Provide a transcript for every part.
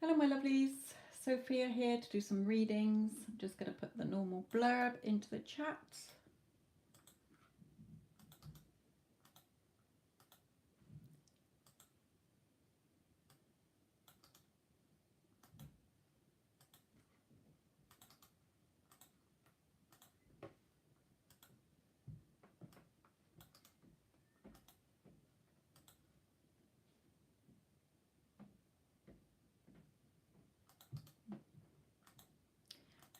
Hello my lovelies, Sophia here to do some readings. I'm just going to put the normal blurb into the chat.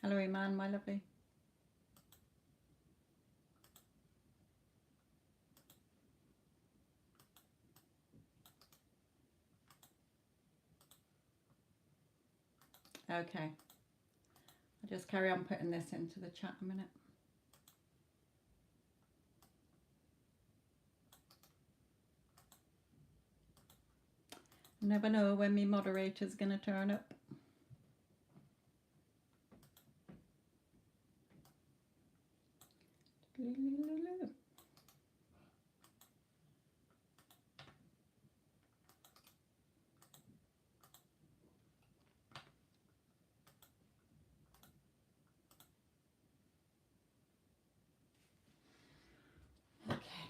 Hello Iman, my lovely. Okay, I'll just carry on putting this into the chat a minute. Never know when my moderator's going to turn up. Okay.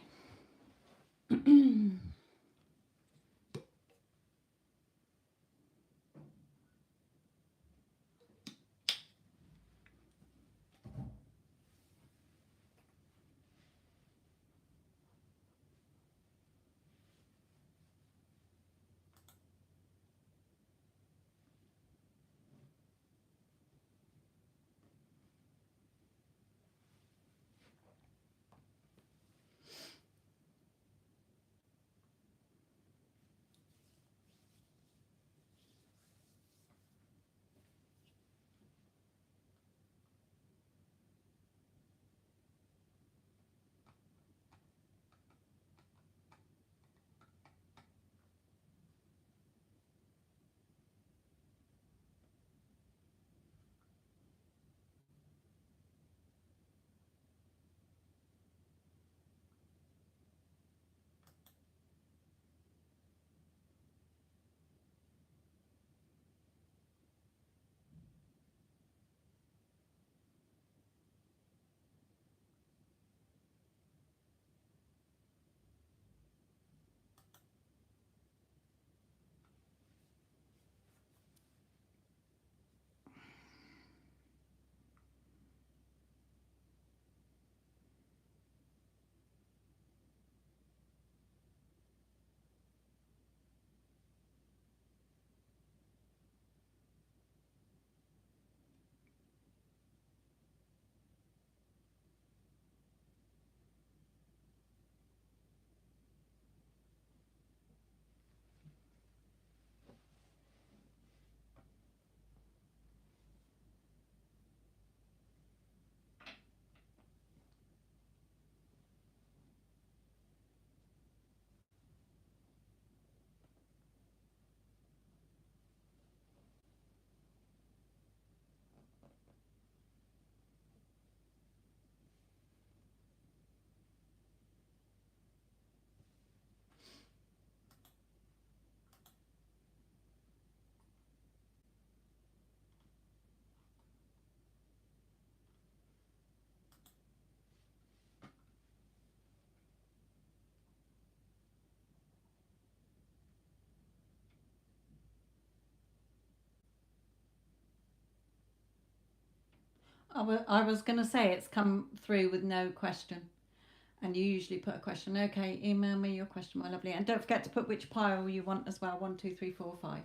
I was going to say it's come through with no question. And you usually put a question. Okay, email me your question, my lovely. And don't forget to put which pile you want as well. 1, 2, 3, 4, 5.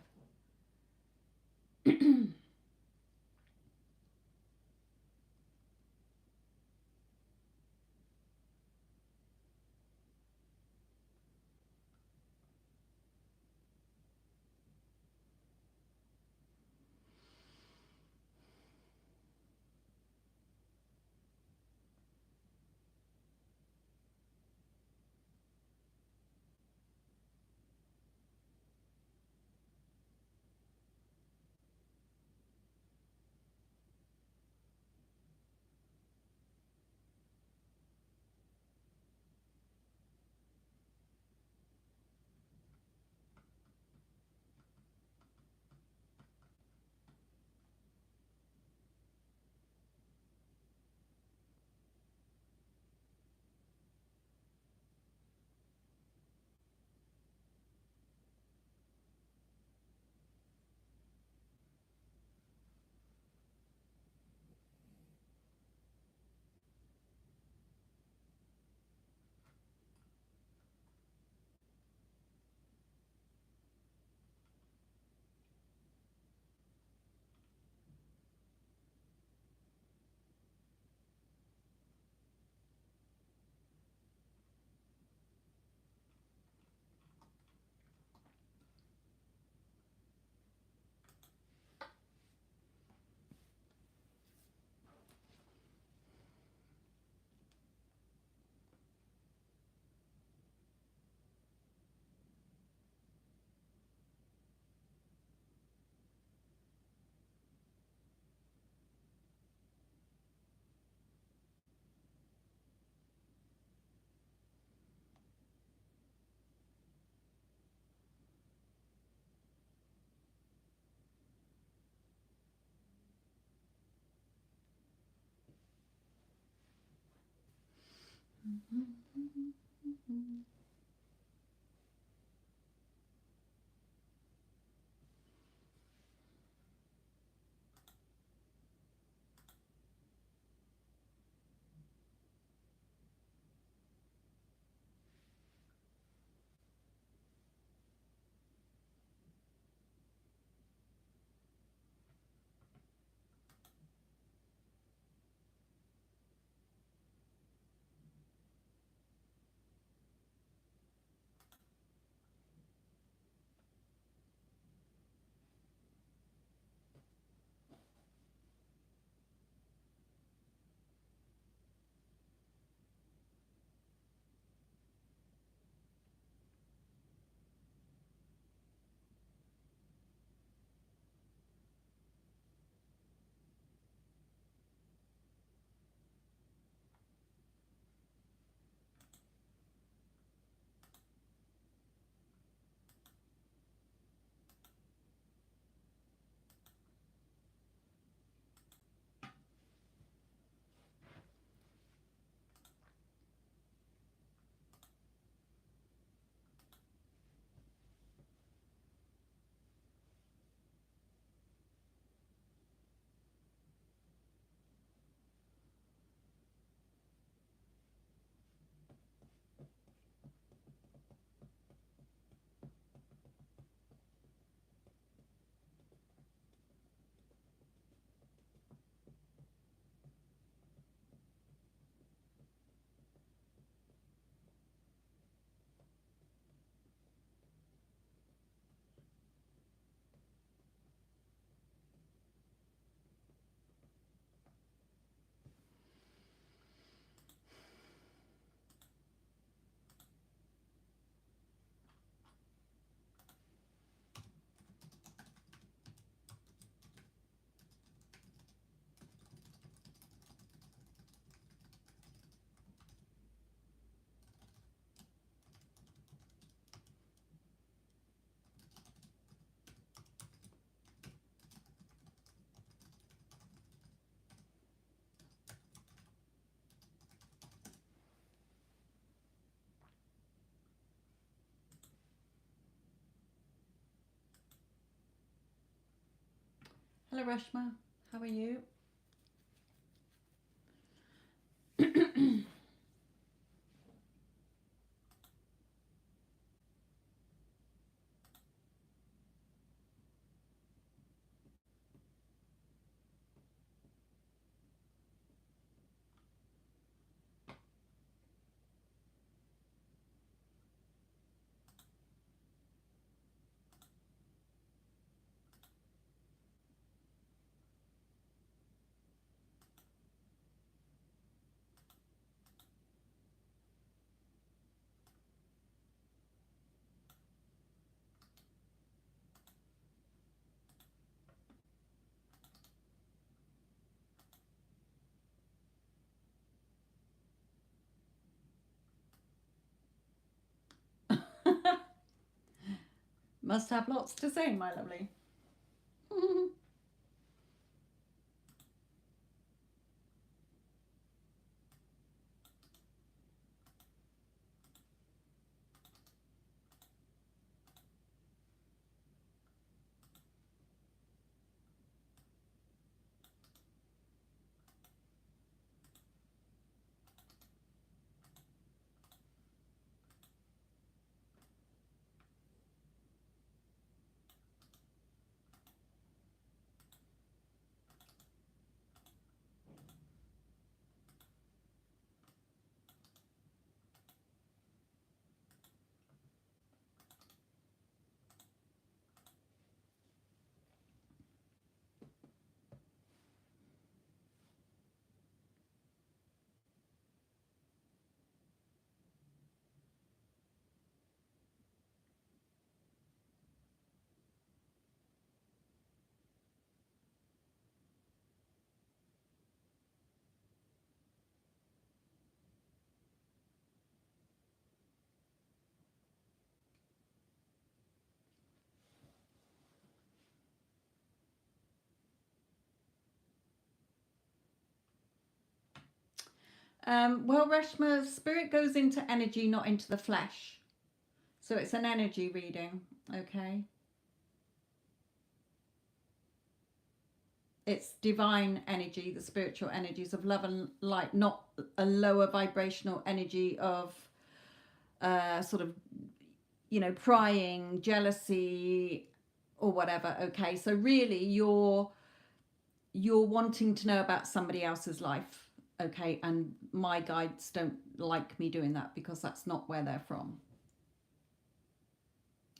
Hello, Rashma. How are you? Must have lots to say, my lovely. Well, Reshma, spirit goes into energy, not into the flesh. So it's an energy reading, okay? It's divine energy, the spiritual energies of love and light, not a lower vibrational energy of sort of, prying, jealousy, or whatever, okay? So really, you're wanting to know about somebody else's life, okay? And my guides don't like me doing that because that's not where they're from.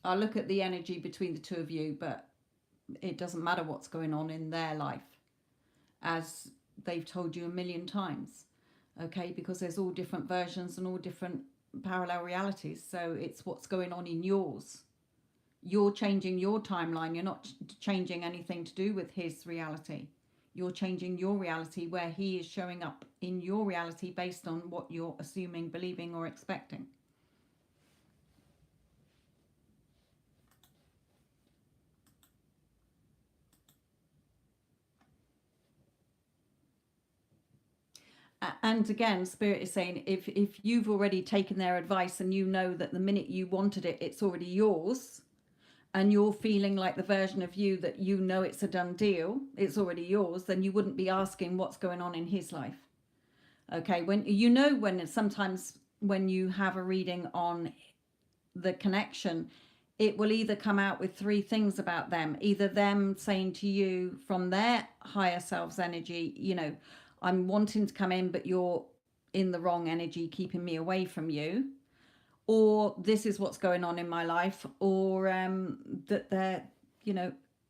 I'll look at the energy between the two of you, but it doesn't matter what's going on in their life, as they've told you a million times, okay? Because there's all different versions and all different parallel realities. So it's what's going on in yours. You're changing your timeline. You're not changing anything to do with his reality. You're changing your reality where he is showing up in your reality based on what you're assuming, believing, or expecting. And again, spirit is saying if you've already taken their advice and you know that the minute you wanted it, it's already yours, and you're feeling like the version of you that you know it's a done deal, it's already yours, then you wouldn't be asking what's going on in his life. Okay, when sometimes when you have a reading on the connection, it will either come out with three things about them, either them saying to you from their higher self's energy, I'm wanting to come in, but you're in the wrong energy, keeping me away from you, or this is what's going on in my life, or that they're,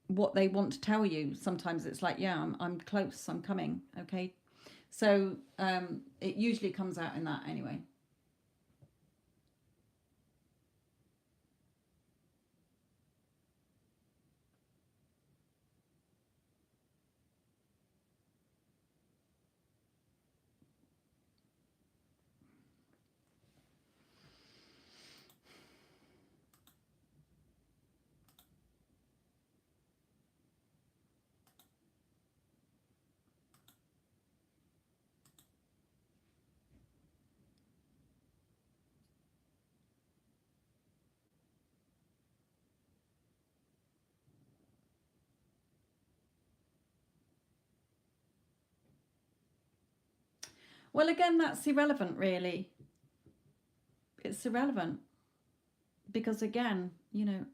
what they want to tell you. Sometimes it's like, yeah, I'm close, I'm coming, okay? So it usually comes out in that anyway. Well, again, that's irrelevant, really. It's irrelevant because, again, you're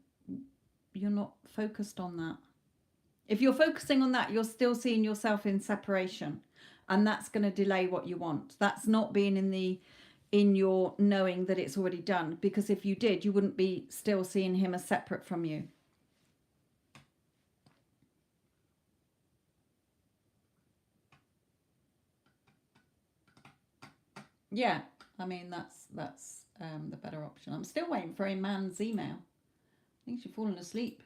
not focused on that. If you're focusing on that, you're still seeing yourself in separation, and that's going to delay what you want. That's not being in your knowing that it's already done, because if you did, you wouldn't be still seeing him as separate from you. Yeah, I mean, that's the better option. I'm still waiting for a man's email. I think she's fallen asleep.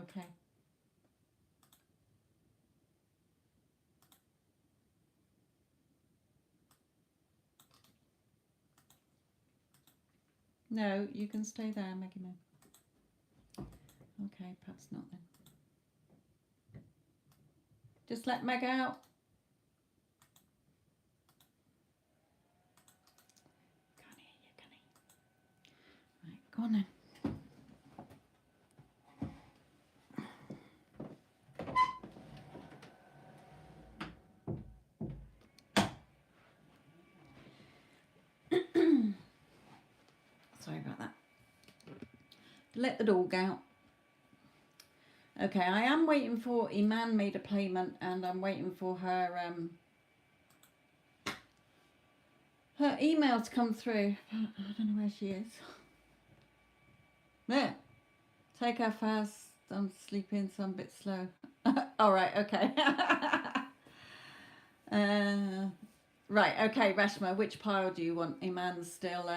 Okay. No, you can stay there, Maggie Mo. Okay, perhaps not then. Just let Meg out. Can't hear you, can he? Right, go on then. Sorry about that. Let the dog out. Okay, I am waiting for Iman made a payment, and I'm waiting for her email to come through. I don't know where she is. There. Take her fast. I'm sleeping, so I'm a bit slow. All right, okay. Right, okay, Reshma, which pile do you want? Iman's still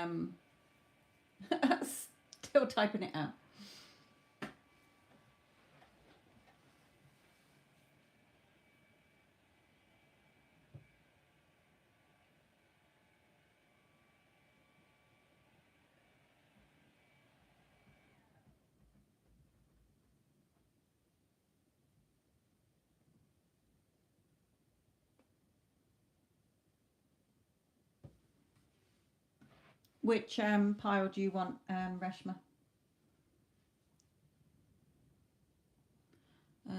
still typing it out. Which pile do you want, Reshma?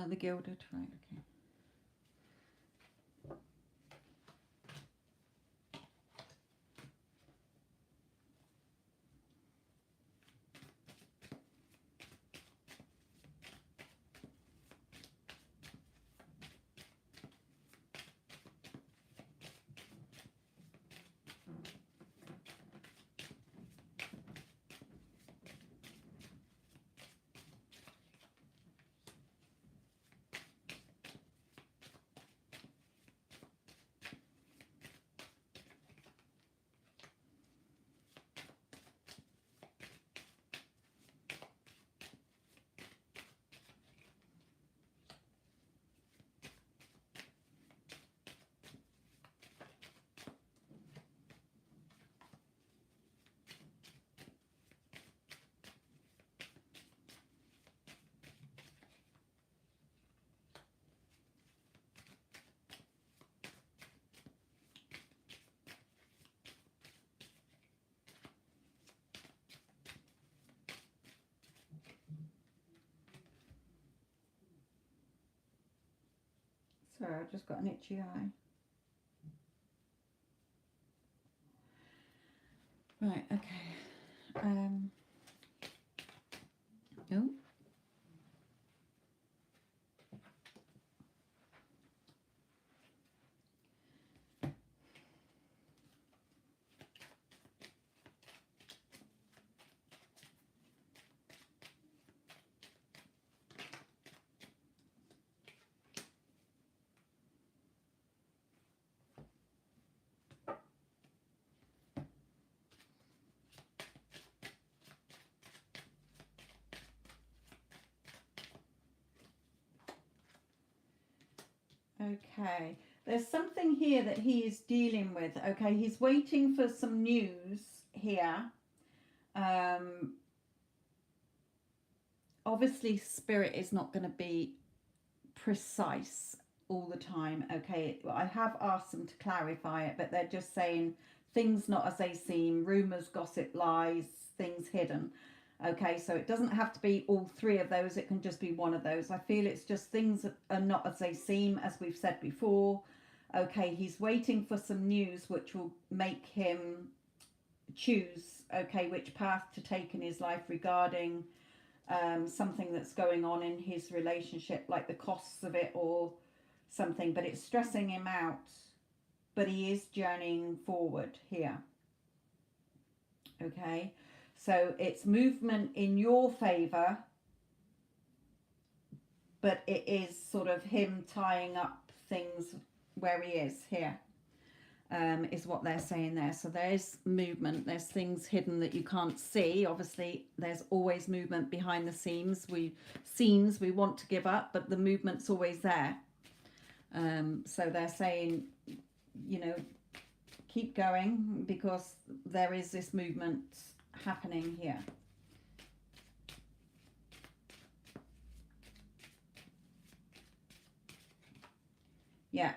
The gilded, right, okay. Sorry, I just got an itchy eye. Right, okay. Oh. Okay, there's something here that he is dealing with. Okay, he's waiting for some news here. Obviously, spirit is not going to be precise all the time. Okay, I have asked them to clarify it, but they're just saying things not as they seem, rumors, gossip, lies, things hidden. Okay, so it doesn't have to be all three of those, it can just be one of those. I feel it's just things that are not as they seem, as we've said before. Okay, he's waiting for some news which will make him choose, okay, which path to take in his life regarding something that's going on in his relationship, like the costs of it or something, but it's stressing him out. But he is journeying forward here. Okay, so it's movement in your favor, but it is sort of him tying up things where he is here. Is what they're saying there. So there's movement, there's things hidden that you can't see. Obviously there's always movement behind the scenes. We want to give up, but the movement's always there. So they're saying, you know, keep going, because there is this movement happening here. Yeah.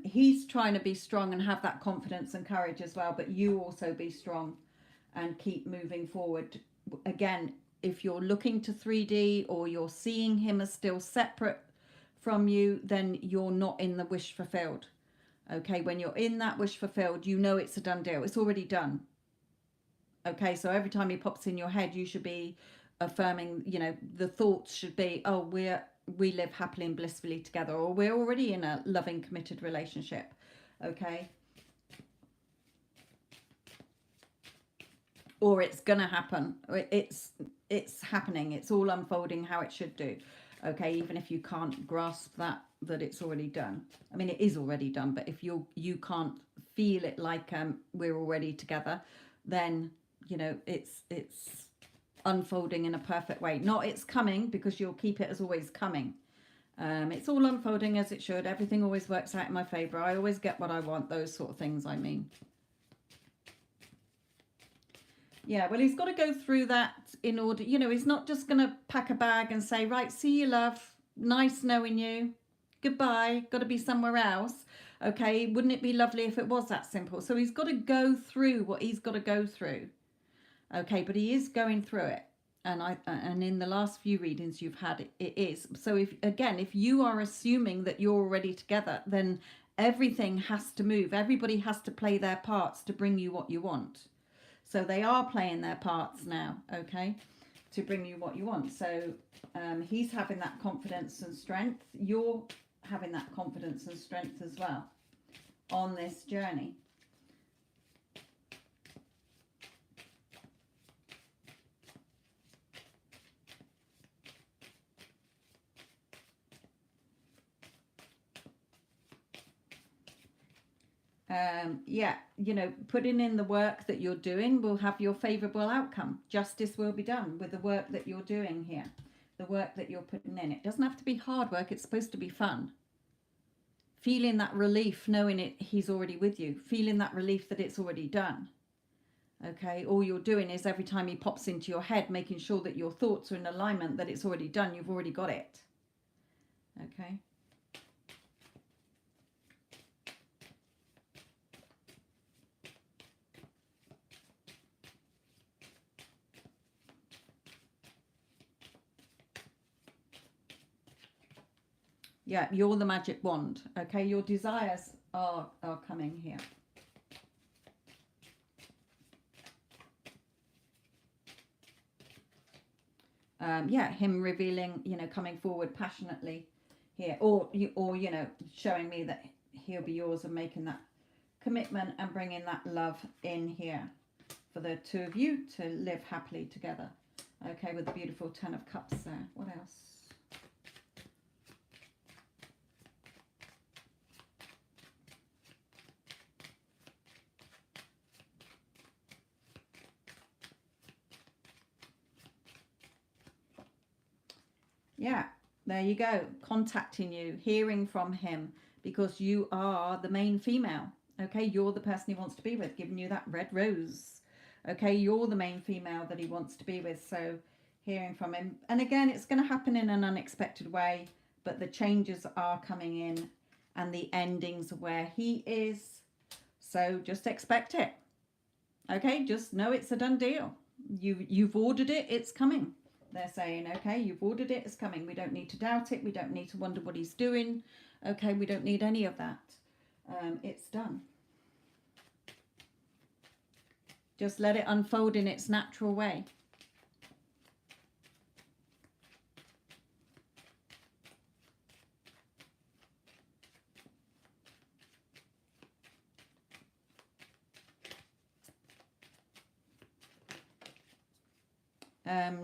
He's trying to be strong and have that confidence and courage as well, but you also be strong and keep moving forward. Again, if you're looking to 3D or you're seeing him as still separate from you, then you're not in the wish fulfilled. Okay, when you're in that wish fulfilled, you know it's a done deal. It's already done. Okay, so every time he pops in your head, you should be affirming, you know, the thoughts should be, oh, we live happily and blissfully together, or we're already in a loving, committed relationship. Okay, or it's gonna happen. It's happening. It's all unfolding how it should do. Okay, even if you can't grasp that it's already done. I mean, it is already done, but if you can't feel it like we're already together, then you know it's unfolding in a perfect way. Not it's coming, because you'll keep it as always coming. It's all unfolding as it should. Everything always works out in my favor. I always get what I want. Those sort of things, I mean. Yeah, well, he's got to go through that in order, you know, he's not just going to pack a bag and say, right, see you, love. Nice knowing you. Goodbye. Got to be somewhere else. Okay, wouldn't it be lovely if it was that simple? So he's got to go through what he's got to go through. Okay, but he is going through it. And in the last few readings you've had, it is. So if you are assuming that you're already together, then everything has to move. Everybody has to play their parts to bring you what you want. So they are playing their parts now, okay, to bring you what you want. So he's having that confidence and strength. You're having that confidence and strength as well on this journey. Yeah, you know, putting in the work that you're doing will have your favorable outcome. Justice will be done with the work that you're doing here, the work that you're putting in. It doesn't have to be hard work. It's supposed to be fun. Feeling that relief, knowing he's already with you, feeling that relief that it's already done. Okay, all you're doing is every time he pops into your head, making sure that your thoughts are in alignment, that it's already done. You've already got it. Okay. Yeah, you're the magic wand. Okay, your desires are coming here. Yeah, him revealing, you know, coming forward passionately here, or you know, showing me that he'll be yours and making that commitment and bringing that love in here for the two of you to live happily together. Okay, with the beautiful 10 of Cups there. What else? Yeah, there you go. Contacting you, hearing from him, because you are the main female. Okay, you're the person he wants to be with, giving you that red rose. Okay, you're the main female that he wants to be with. So hearing from him. And again, it's going to happen in an unexpected way, but the changes are coming in and the endings are where he is. So just expect it. Okay, just know it's a done deal. You've ordered it, it's coming. They're saying, okay, you've ordered it, it's coming. We don't need to doubt it. We don't need to wonder what he's doing. Okay, we don't need any of that. It's done. Just let it unfold in its natural way.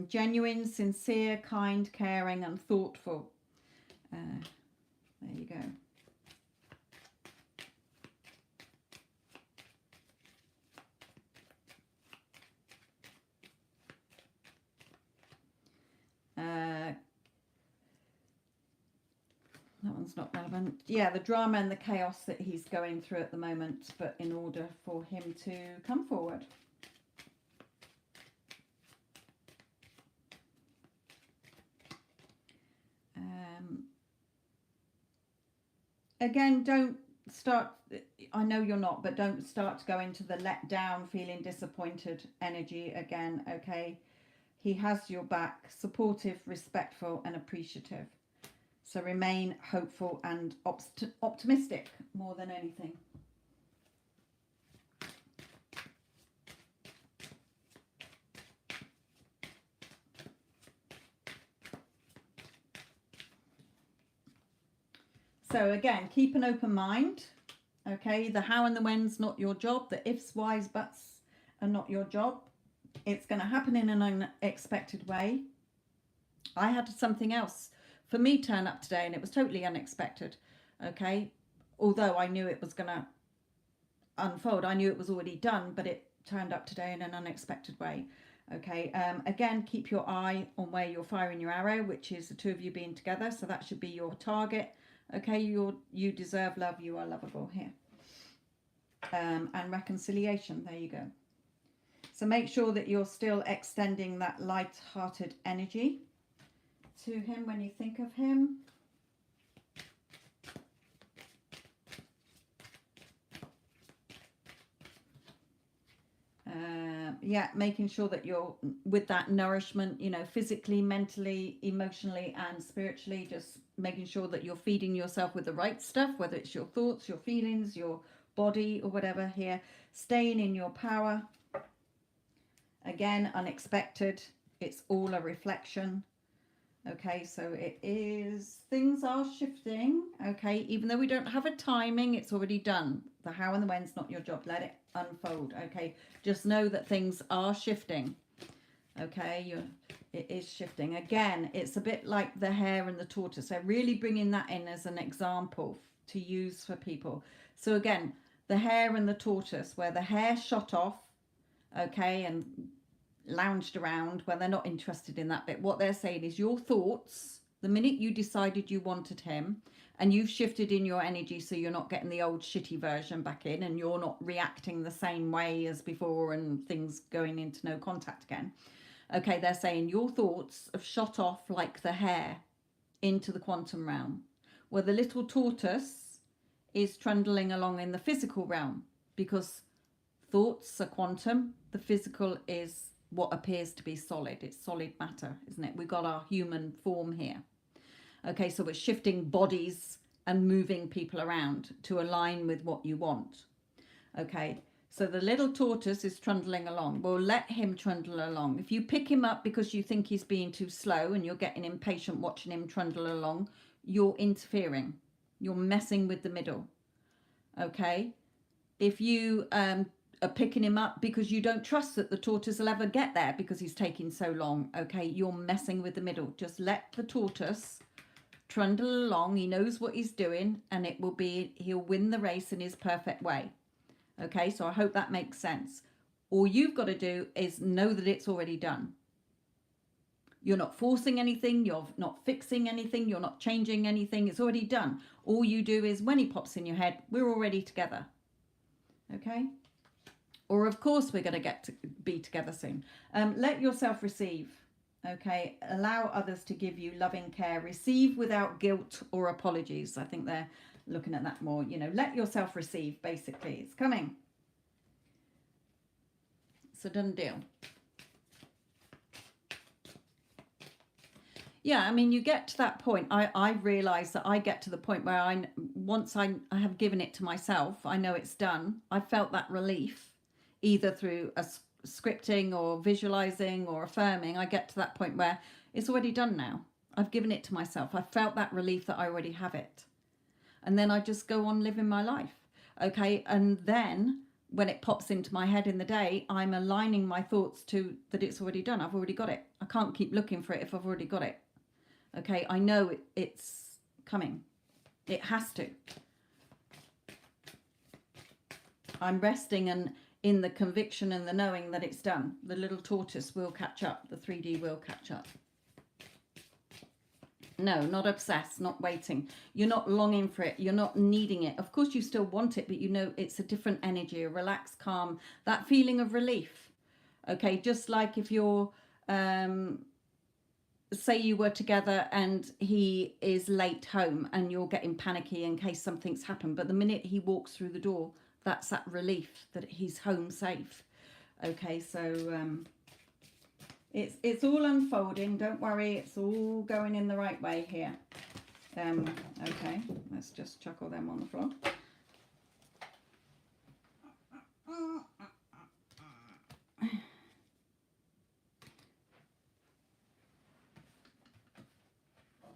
Genuine, sincere, kind, caring, and thoughtful. There you go. That one's not relevant. Yeah, the drama and the chaos that he's going through at the moment, but in order for him to come forward. Again, don't start, I know you're not, but don't start to go into the let down, feeling disappointed energy again, okay? He has your back, supportive, respectful, and appreciative. So remain hopeful and optimistic more than anything. So again, keep an open mind. Okay, the how and the when's not your job. The ifs, whys, buts are not your job. It's going to happen in an unexpected way. I had something else for me turn up today and it was totally unexpected. Okay, although I knew it was going to unfold. I knew it was already done, but it turned up today in an unexpected way. Okay, again, keep your eye on where you're firing your arrow, which is the two of you being together. So that should be your target. Okay, you deserve love. You are lovable here. And reconciliation. There you go. So make sure that you're still extending that light-hearted energy to him when you think of him. Yeah, making sure that you're with that nourishment, you know, physically, mentally, emotionally, and spiritually, just making sure that you're feeding yourself with the right stuff, whether it's your thoughts, your feelings, your body, or whatever here. Staying in your power. Again, unexpected. It's all a reflection. Okay, so it is, things are shifting. Okay, even though we don't have a timing, it's already done. The how and the when's not your job. Let it unfold. Okay, just know that things are shifting. Okay, it is shifting. Again, it's a bit like the hare and the tortoise. So really bringing that in as an example to use for people. So again, the hare and the tortoise, where the hare shot off, okay, and lounged around, when they're not interested in that bit. What they're saying is your thoughts, the minute you decided you wanted him and you've shifted in your energy, so you're not getting the old shitty version back in and you're not reacting the same way as before and things going into no contact again. Okay, they're saying your thoughts have shot off like the hare into the quantum realm, where the little tortoise is trundling along in the physical realm, because thoughts are quantum, the physical is what appears to be solid. It's solid matter, isn't it? We've got our human form here. Okay, so we're shifting bodies and moving people around to align with what you want. Okay, so the little tortoise is trundling along. Well, let him trundle along. If you pick him up because you think he's being too slow and you're getting impatient watching him trundle along, you're interfering. You're messing with the middle. Okay, if you are picking him up because you don't trust that the tortoise will ever get there because he's taking so long, okay, you're messing with the middle. Just let the tortoise trundle along. He knows what he's doing, and it will be, he'll win the race in his perfect way. Okay, so I hope that makes sense. All you've got to do is know that it's already done. You're not forcing anything, you're not fixing anything, you're not changing anything. It's already done. All you do is, when he pops in your head, we're already together. Okay, or of course we're going to get to be together soon. Let yourself receive. Okay, allow others to give you loving care. Receive without guilt or apologies. I think they're looking at that more. You know, let yourself receive, basically. It's coming. It's a done deal. Yeah, I mean, you get to that point. I realize that I get to the point where once I have given it to myself, I know it's done. I felt that relief, either through a scripting or visualizing or affirming. I get to that point where it's already done now. I've given it to myself. I felt that relief that I already have it. And then I just go on living my life. Okay, and then when it pops into my head in the day, I'm aligning my thoughts to that it's already done. I've already got it. I can't keep looking for it if I've already got it. Okay, I know it's coming. It has to. I'm resting and in the conviction and the knowing that it's done. The little tortoise will catch up. The 3D will catch up. No, not obsessed, not waiting. You're not longing for it. You're not needing it. Of course, you still want it, but you know it's a different energy, a relaxed, calm, that feeling of relief. Okay, just like if you're... say you were together and he is late home and you're getting panicky in case something's happened, but the minute he walks through the door, that's that relief that he's home safe. Okay, so it's all unfolding. Don't worry, it's all going in the right way here. Okay, let's just chuckle them on the floor.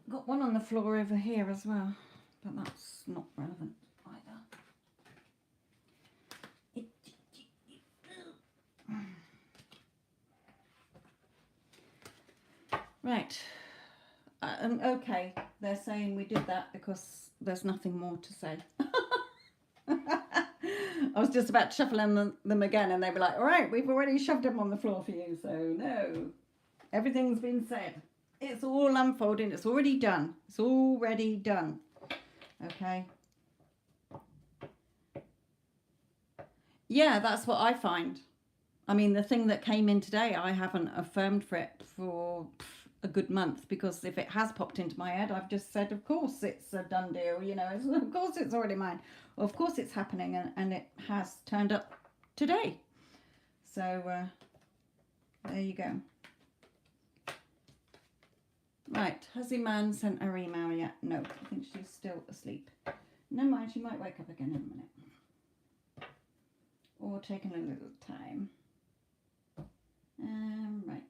Got one on the floor over here as well, but that's not relevant either. Right. Okay, they're saying we did that because there's nothing more to say. I was just about to shuffle them again, and they were like, all right, we've already shoved them on the floor for you, so no. Everything's been said. It's all unfolding. It's already done. It's already done. Okay. Yeah, that's what I find. I mean, the thing that came in today, I haven't affirmed for it for a good month, because if it has popped into my head, I've just said, of course it's a done deal. You know, of course it's already mine. Well, of course it's happening, and it has turned up today. So there you go. Right, has Iman sent her email yet? No, I think she's still asleep. Never mind, she might wake up again in a minute. Or taking a little time. Right.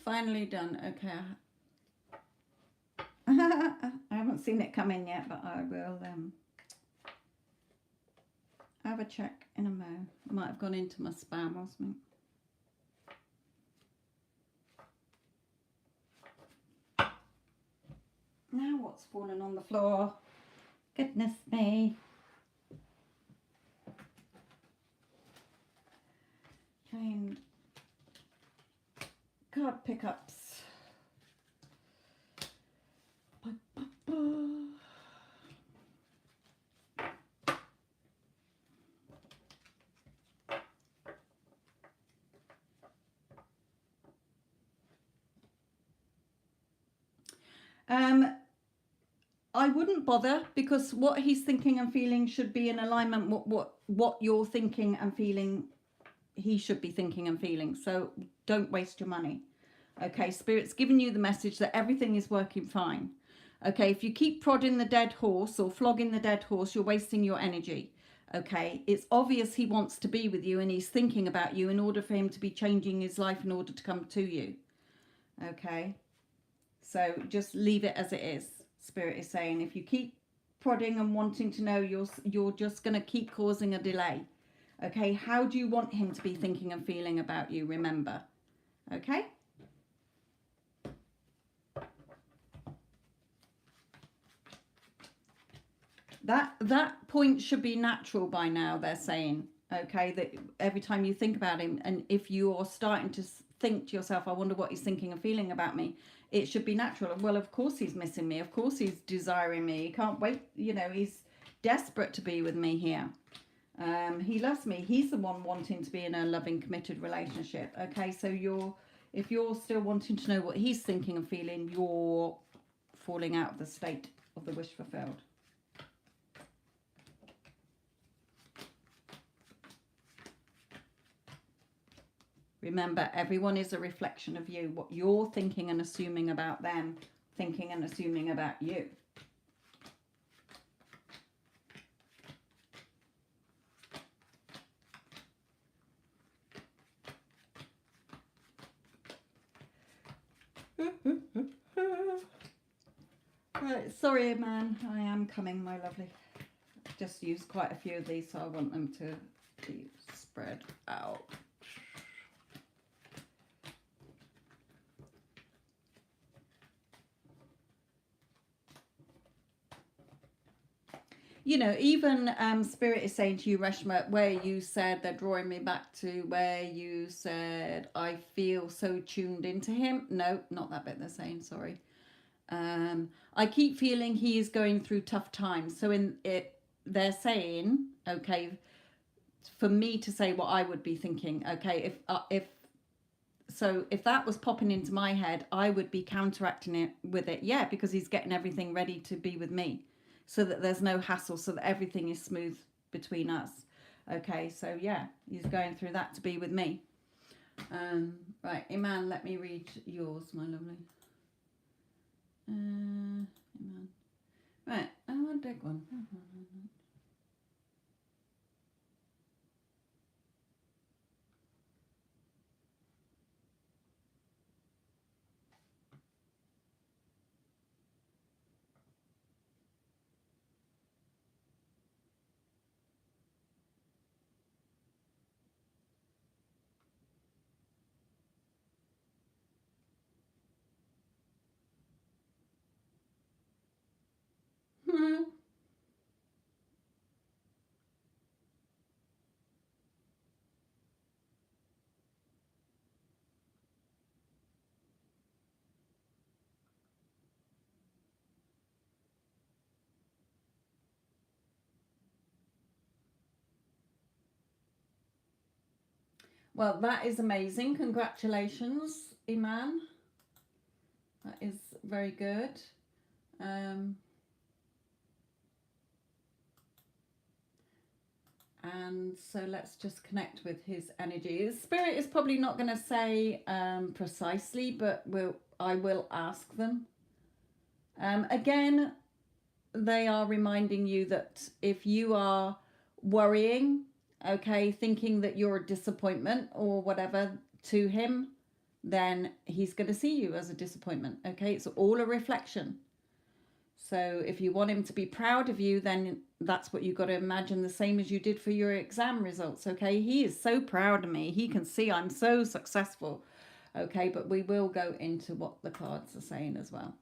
Finally done. Okay. I haven't seen it come in yet, but I will have a check in a mo. It might have gone into my spam or something. Now what's fallen on the floor? Goodness me. Chain card pickups. I wouldn't bother, because what he's thinking and feeling should be in alignment with what you're thinking and feeling he should be thinking and feeling. So don't waste your money. Okay, Spirit's giving you the message that everything is working fine. Okay, if you keep prodding the dead horse or flogging the dead horse, you're wasting your energy. Okay, it's obvious he wants to be with you and he's thinking about you in order for him to be changing his life in order to come to you. Okay, so just leave it as it is. Spirit is saying if you keep prodding and wanting to know, you're just going to keep causing a delay. Okay, how do you want him to be thinking and feeling about you? Remember. Okay. That point should be natural by now, they're saying. Okay, that every time you think about him, and if you are starting to think to yourself, I wonder what he's thinking and feeling about me, it should be natural. Well, of course he's missing me. Of course he's desiring me. He can't wait. You know, he's desperate to be with me here. He loves me. He's the one wanting to be in a loving, committed relationship. Okay, so if you're still wanting to know what he's thinking and feeling, you're falling out of the state of the wish fulfilled. Remember, everyone is a reflection of you. What you're thinking and assuming about them, thinking and assuming about you. Right, sorry, man. I am coming, my lovely. I've just used quite a few of these, so I want them to be spread out. You know, even Spirit is saying to you, Reshma, where you said, they're drawing me back to where you said, I feel so tuned into him. No, not that bit they're saying, sorry. I keep feeling he is going through tough times. So they're saying, okay, for me to say what I would be thinking, okay, if that was popping into my head, I would be counteracting it with it. Yeah, because he's getting everything ready to be with me, so that there's no hassle, so that everything is smooth between us. Okay, so yeah, he's going through that to be with me. Right, Iman, let me read yours, my lovely. Iman. Right, I want to take one. Well, that is amazing. Congratulations, Iman. That is very good. And so let's just connect with his energy. His spirit is probably not going to say precisely, but I will ask them. Again, they are reminding you that if you are worrying, okay, thinking that you're a disappointment or whatever to him, then he's going to see you as a disappointment. Okay, it's all a reflection. So if you want him to be proud of you, then that's what you've got to imagine, the same as you did for your exam results. Okay, he is so proud of me. He can see I'm so successful. Okay, but we will go into what the cards are saying as well.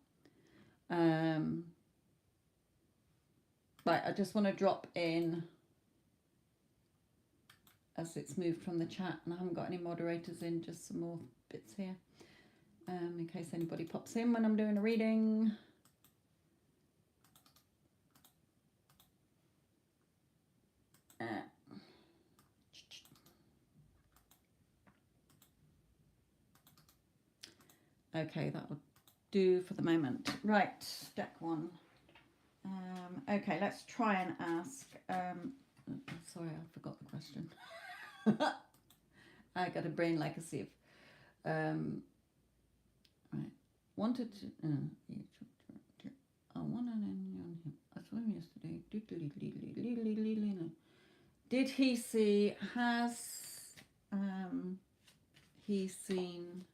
Right, I just want to drop in, as it's moved from the chat, and I haven't got any moderators in, just some more bits here, in case anybody pops in when I'm doing a reading. Okay, that will do for the moment. Right, deck one. Okay, let's try and ask. Sorry, I forgot the question. I got a brain like a sieve. Right, wanted to. I wanted on him. I saw him yesterday. Did he see? Has he seen?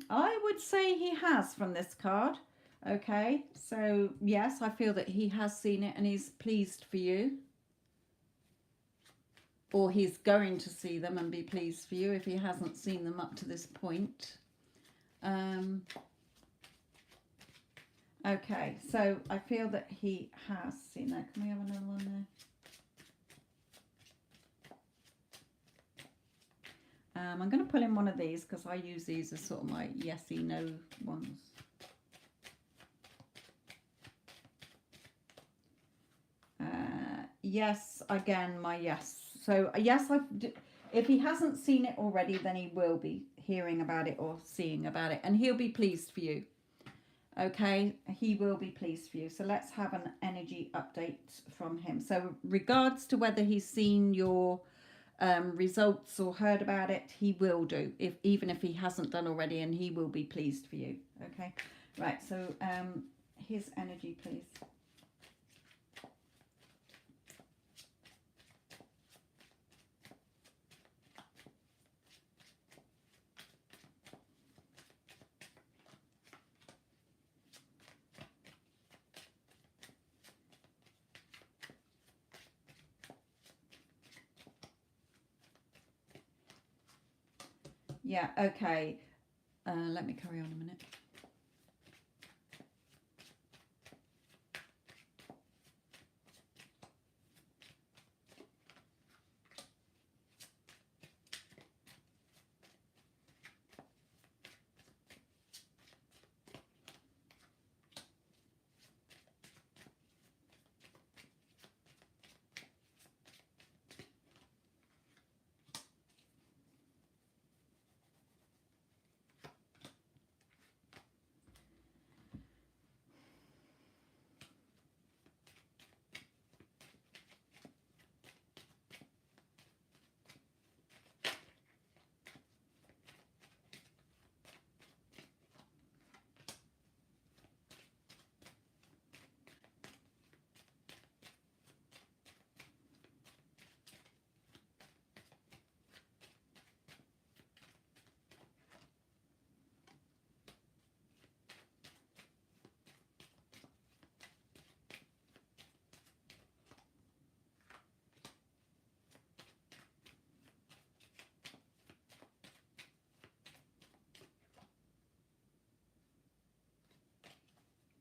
I would say he has from this card. Okay, so yes, I feel that he has seen it and he's pleased for you. Or he's going to see them and be pleased for you if he hasn't seen them up to this point. Okay, so I feel that he has seen that. Can we have another one there? I'm going to pull in one of these because I use these as sort of my yesy no ones. Yes, again, my yes. So yes, if he hasn't seen it already, then he will be hearing about it or seeing about it, and he'll be pleased for you. Okay, he will be pleased for you. So let's have an energy update from him. So regards to whether he's seen your results or heard about it, he will do, even if he hasn't done already, and he will be pleased for you. Okay, right, so his energy, please. Yeah, okay. Let me carry on a minute.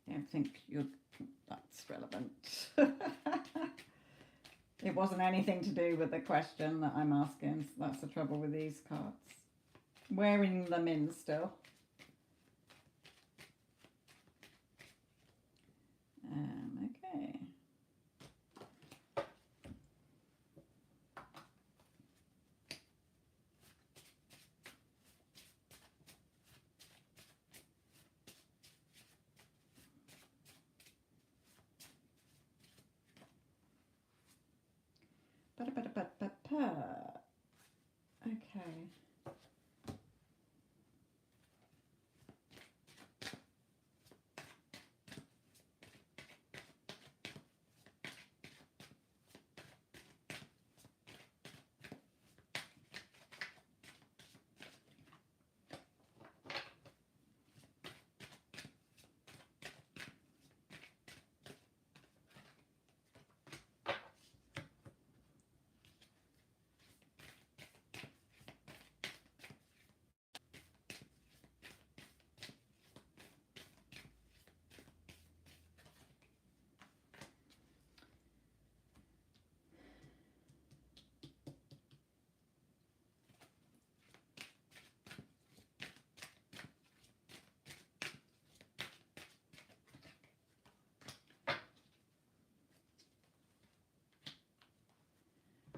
I think that's relevant. It wasn't anything to do with the question that I'm asking. So that's the trouble with these cards. Wearing them in still. Okay. Okay.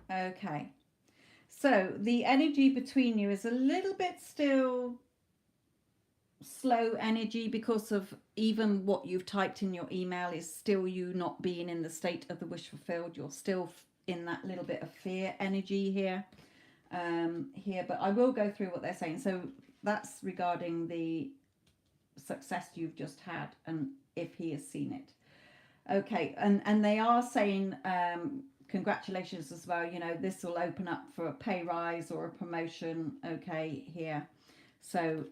Okay. So the energy between you is a little bit still slow energy because of even what you've typed in your email is still you not being in the state of the wish fulfilled. You're still in that little bit of fear energy here. But I will go through what they're saying. So that's regarding the success you've just had and if he has seen it. Okay, and they are saying congratulations as well. You know, this will open up for a pay rise or a promotion. Okay, here. So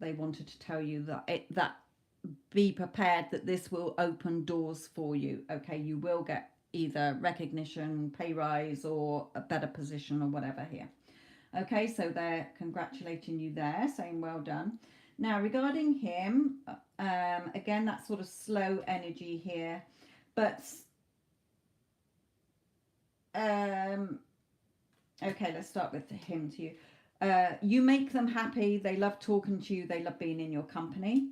they wanted to tell you that be prepared that this will open doors for you. Okay, you will get either recognition, pay rise, or a better position or whatever here. Okay, so they're congratulating you there, saying well done. Now regarding him, again, that sort of slow energy here, but okay, let's start with him to you. You make them happy. They love talking to you. They love being in your company.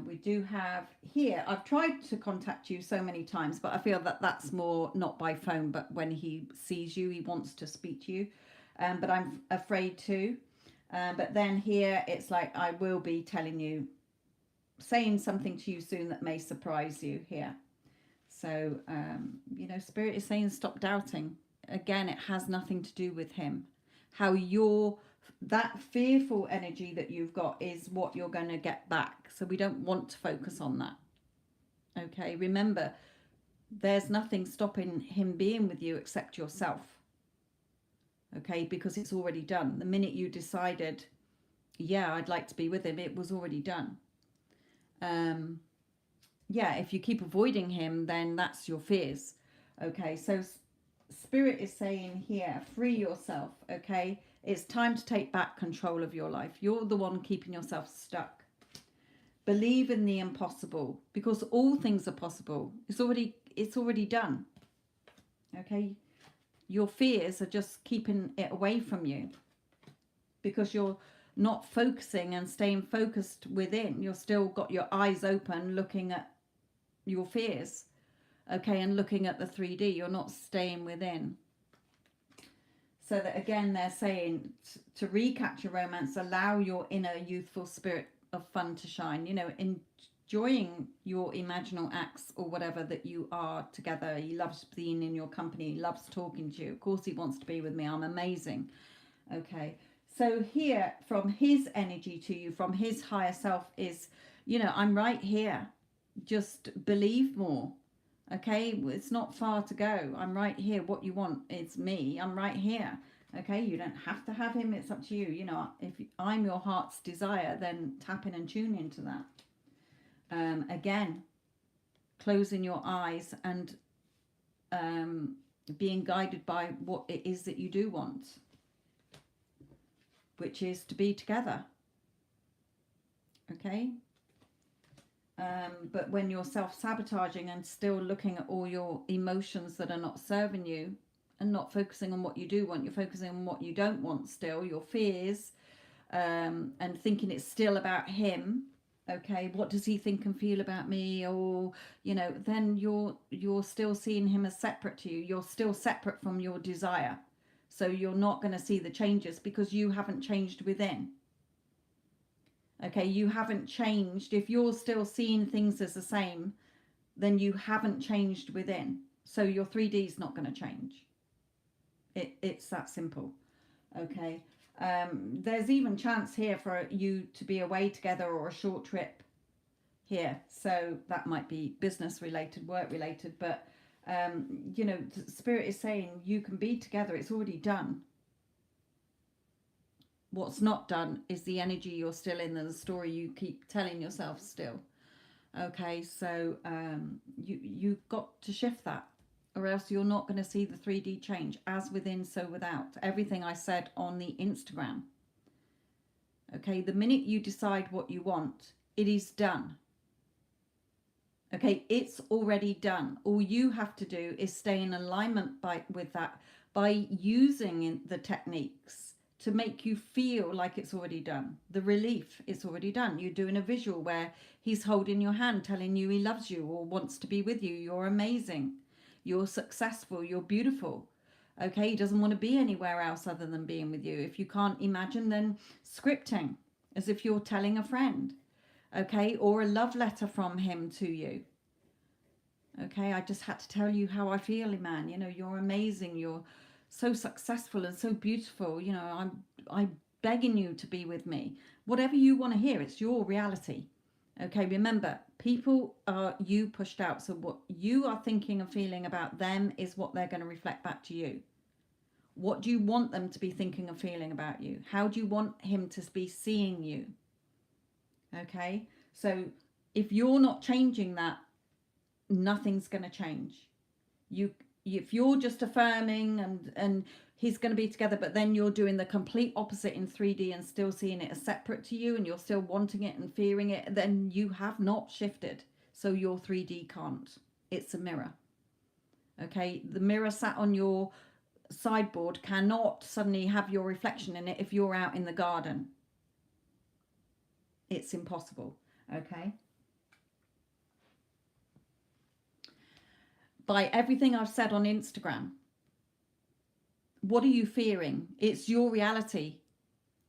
We do have here, I've tried to contact you so many times, but I feel that that's more not by phone, but when he sees you, he wants to speak to you. But I'm afraid to. But then here, it's like I will be telling you, saying something to you soon that may surprise you here. So, you know, Spirit is saying stop doubting. Again, it has nothing to do with him. How that fearful energy that you've got is what you're going to get back. So we don't want to focus on that. Okay, remember, there's nothing stopping him being with you except yourself. Okay, because it's already done. The minute you decided, yeah, I'd like to be with him, it was already done. Yeah, if you keep avoiding him, then that's your fears. Okay, so Spirit is saying here, free yourself. Okay, it's time to take back control of your life. You're the one keeping yourself stuck. Believe in the impossible, because all things are possible. It's already done. Okay, your fears are just keeping it away from you because you're not focusing and staying focused within. You're still got your eyes open looking at your fears, okay, and looking at the 3D. You're not staying within. So that again, they're saying to recapture romance, allow your inner youthful spirit of fun to shine. You know, enjoying your imaginal acts or whatever that you are together. He loves being in your company. He loves talking to you. Of course, he wants to be with me. I'm amazing. Okay. So here, from his energy to you, from his higher self is, you know, I'm right here. Just believe more. Okay, it's not far to go. I'm right here. What you want is me. I'm right here. Okay, you don't have to have him. It's up to you. You know, if I'm your heart's desire, then tap in and tune into that. Again, closing your eyes and being guided by what it is that you do want, which is to be together. Okay. But when you're self-sabotaging and still looking at all your emotions that are not serving you, and not focusing on what you do want. You're focusing on what you don't want still, your fears, and thinking it's still about him. Okay, what does he think and feel about me? Or, you know, then you're still seeing him as separate to you. You're still separate from your desire. So you're not going to see the changes because you haven't changed within. Okay, you haven't changed. If you're still seeing things as the same, then you haven't changed within. So your 3D is not going to change. It's that simple. Okay. There's even chance here for you to be away together or a short trip here. So that might be business related, work related, but you know, Spirit is saying you can be together. It's already done. What's not done is the energy you're still in and the story you keep telling yourself still. Okay, so you've got to shift that, or else you're not going to see the 3D change. As within, so without. Everything I said on the Instagram. Okay, the minute you decide what you want, it is done. Okay, it's already done. All you have to do is stay in alignment with that by using the techniques to make you feel like it's already done. The relief is already done. You're doing a visual where he's holding your hand, telling you he loves you or wants to be with you. You're amazing. You're successful. You're beautiful. Okay, he doesn't want to be anywhere else other than being with you. If you can't imagine, then scripting as if you're telling a friend. Okay, or a love letter from him to you. Okay, I just had to tell you how I feel, man. You know, you're amazing. You're so successful and so beautiful. You know, I'm begging you to be with me. Whatever you want to hear, it's your reality. Okay, remember, people are you pushed out. So what you are thinking and feeling about them is what they're going to reflect back to you. What do you want them to be thinking and feeling about you? How do you want him to be seeing you? Okay, so if you're not changing that, nothing's going to change. If you're just affirming and he's going to be together, but then you're doing the complete opposite in 3D and still seeing it as separate to you, and you're still wanting it and fearing it, then you have not shifted. So your 3D can't. It's a mirror. Okay, the mirror sat on your sideboard cannot suddenly have your reflection in it if you're out in the garden. It's impossible. Okay. By everything I've said on Instagram, what are you fearing? It's your reality.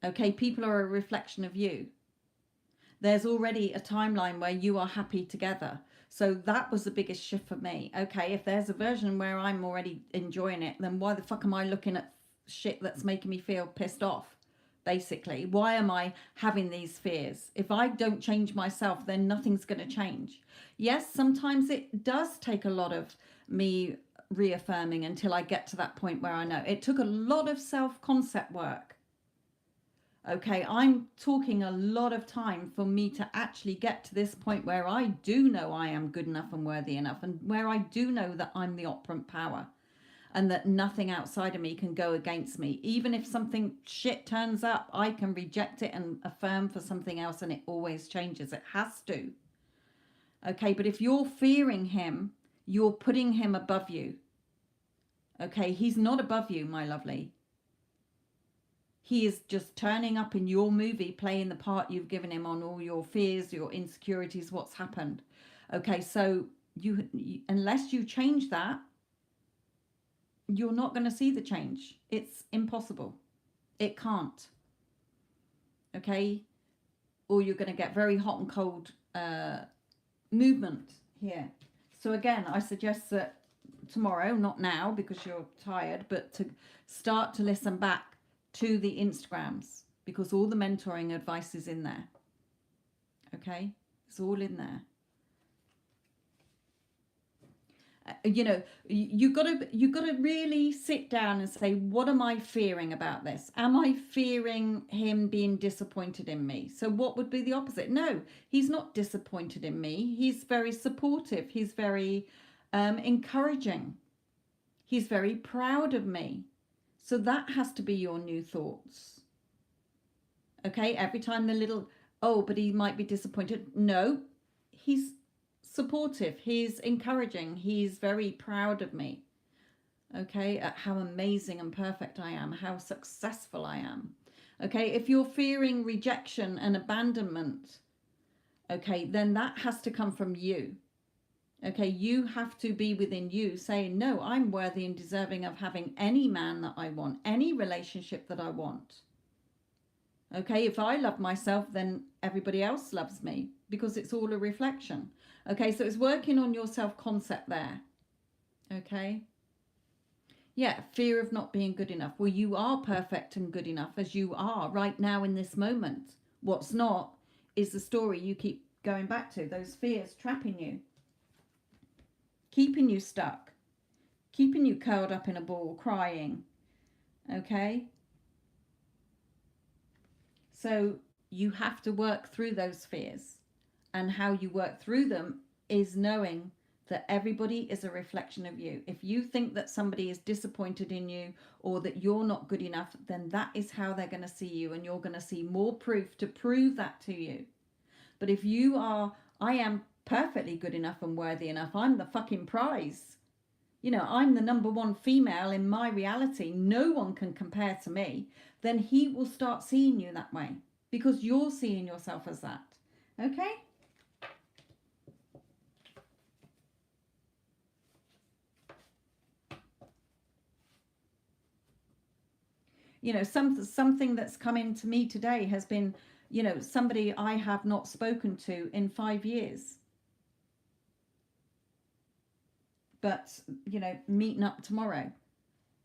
Okay, people are a reflection of you. There's already a timeline where you are happy together. So that was the biggest shift for me. Okay, if there's a version where I'm already enjoying it, then why the fuck am I looking at shit that's making me feel pissed off? Basically, why am I having these fears? If I don't change myself, then nothing's going to change. Yes, sometimes it does take a lot of me reaffirming until I get to that point where I know. It took a lot of self-concept work. Okay, I'm talking a lot of time for me to actually get to this point where I do know I am good enough and worthy enough, and where I do know that I'm the operant power. And that nothing outside of me can go against me. Even if something shit turns up, I can reject it and affirm for something else, and it always changes. It has to. Okay, but if you're fearing him, you're putting him above you. Okay, he's not above you, my lovely. He is just turning up in your movie, playing the part you've given him on all your fears, your insecurities, what's happened. Okay, so you unless you change that, you're not going to see the change. It's impossible. It can't. Okay? Or you're going to get very hot and cold movement here. So again, I suggest that tomorrow, not now because you're tired, but to start to listen back to the Instagrams, because all the mentoring advice is in there. Okay? It's all in there. You know, you got to really sit down and say, what am I fearing about this? Am I fearing him being disappointed in me? So what would be the opposite? No, he's not disappointed in me. He's very supportive. He's very encouraging. He's very proud of me. So that has to be your new thoughts. Okay, every time the little, oh, but he might be disappointed. No, he's supportive, he's encouraging, he's very proud of me. okay, at how amazing and perfect I am, how successful I am. Okay, if you're fearing rejection and abandonment, okay, then that has to come from you. Okay, you have to be within you saying, no, I'm worthy and deserving of having any man that I want, any relationship that I want. Okay, if I love myself, then everybody else loves me because it's all a reflection. Okay, so it's working on your self-concept there. Okay. Yeah, fear of not being good enough. Well, you are perfect and good enough as you are right now in this moment. What's not is the story you keep going back to, those fears trapping you, keeping you stuck, keeping you curled up in a ball, crying. Okay? So you have to work through those fears. And how you work through them is knowing that everybody is a reflection of you. If you think that somebody is disappointed in you or that you're not good enough, then that is how they're going to see you, and you're going to see more proof to prove that to you. But if you are, I am perfectly good enough and worthy enough, I'm the fucking prize. You know, I'm the number one female in my reality. No one can compare to me. Then he will start seeing you that way because you're seeing yourself as that. Okay? You know, something that's come into me today has been, you know, somebody I have not spoken to in 5 years. But, you know, meeting up tomorrow.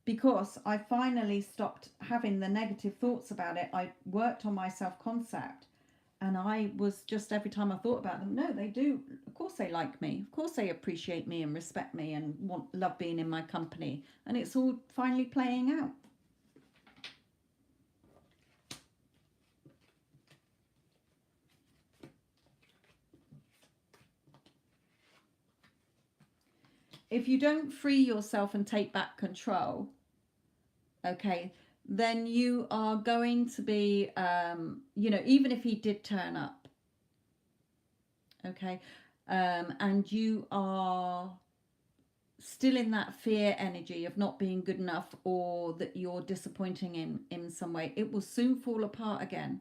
Because I finally stopped having the negative thoughts about it. I worked on my self-concept, and I was just, every time I thought about them, no, they do. Of course they like me. Of course they appreciate me and respect me and love being in my company. And it's all finally playing out. If you don't free yourself and take back control, okay, then you are going to be, you know, even if he did turn up, okay, and you are still in that fear energy of not being good enough or that you're disappointing in some way, it will soon fall apart again.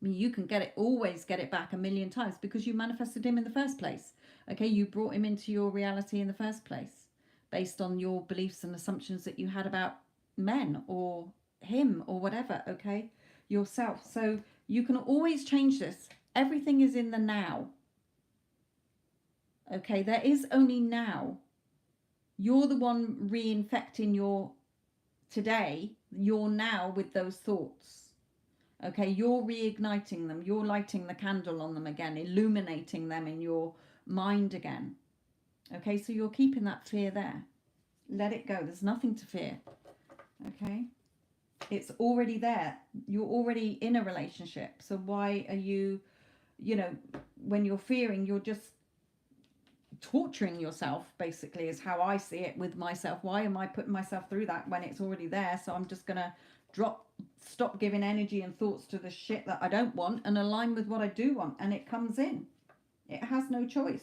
I mean, you can always get it back a million times because you manifested him in the first place. Okay, you brought him into your reality in the first place based on your beliefs and assumptions that you had about men or him or whatever, okay, yourself. So you can always change this. Everything is in the now. Okay, there is only now. You're the one reinfecting your today, your now with those thoughts. Okay, you're reigniting them. You're lighting the candle on them again, illuminating them in your mind again. Okay, so you're keeping that fear there. Let it go. There's nothing to fear. Okay, it's already there. You're already in a relationship. So why are you, you know, when you're fearing, you're just torturing yourself, basically, is how I see it with myself. Why am I putting myself through that when it's already there? So I'm just going to stop giving energy and thoughts to the shit that I don't want and align with what I do want, and it comes in. It has no choice.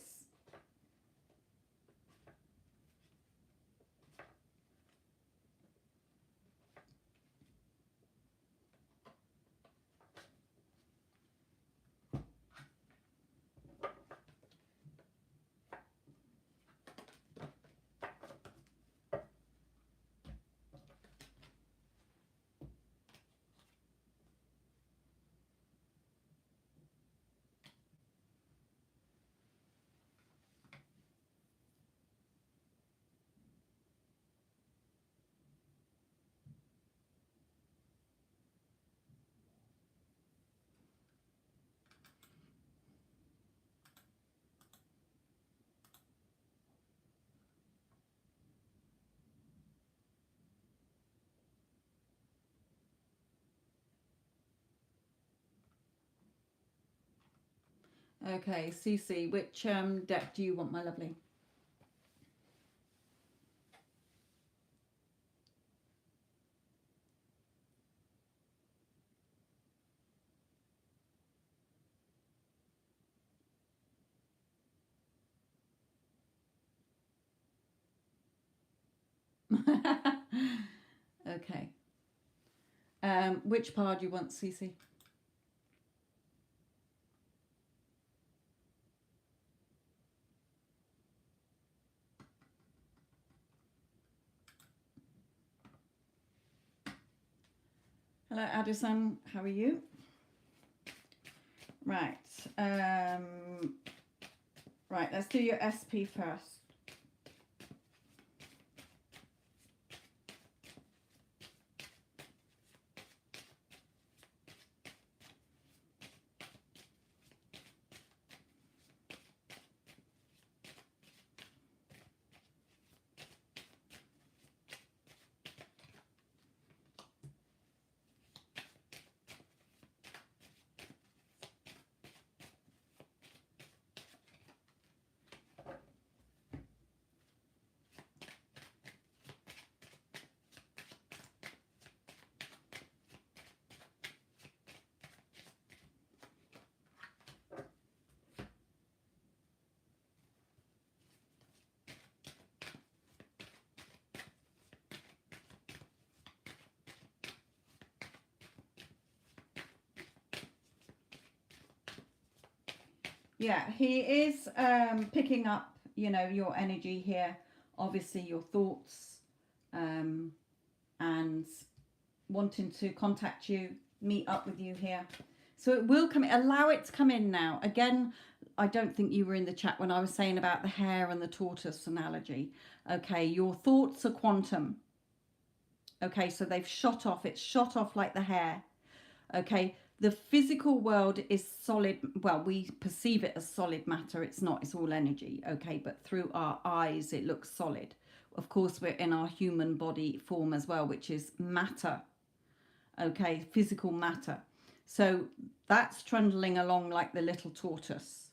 Okay, Cece, which deck do you want, my lovely? Okay. Which part do you want, Cece? Hello, Addison. How are you? Right. Right, let's do your SP first. Yeah, he is picking up, you know, your energy here, obviously your thoughts, and wanting to contact you, meet up with you here. So it will come, allow it to come in now. Again, I don't think you were in the chat when I was saying about the hare and the tortoise analogy. Okay, your thoughts are quantum. Okay, so they've shot off, it's shot off like the hare. Okay, the physical world is solid. Well, we perceive it as solid matter. It's not, it's all energy. Okay, but through our eyes it looks solid. Of course, we're in our human body form as well, which is matter. Okay, physical matter. So that's trundling along like the little tortoise.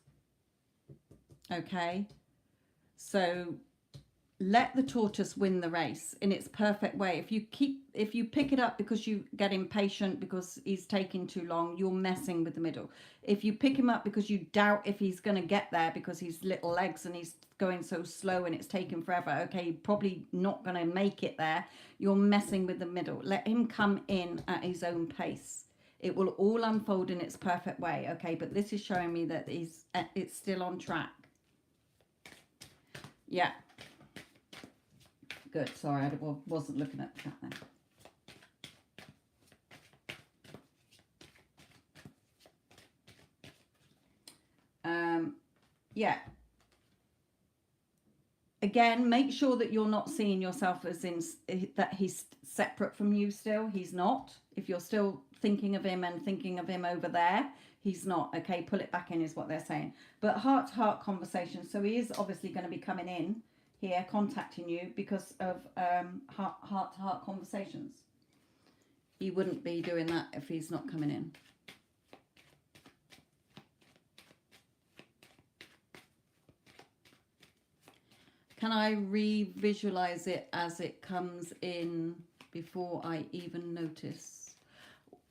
Okay, so let the tortoise win the race in its perfect way. If you pick it up because you get impatient because he's taking too long, you're messing with the middle. If you pick him up because you doubt if he's going to get there because he's little legs and he's going so slow and it's taking forever, okay, probably not going to make it there, you're messing with the middle. Let him come in at his own pace. It will all unfold in its perfect way. Okay, but this is showing me that it's still on track. Yeah. Good. Sorry, I wasn't looking at the chat then. Yeah. Again, make sure that you're not seeing yourself as in that he's separate from you still. He's not. If you're still thinking of him and thinking of him over there, he's not. Okay, pull it back in is what they're saying. But heart-to-heart conversation. So he is obviously going to be coming in here contacting you because of heart-to-heart conversations. He wouldn't be doing that if he's not coming in. Can I re-visualize it as it comes in before I even notice?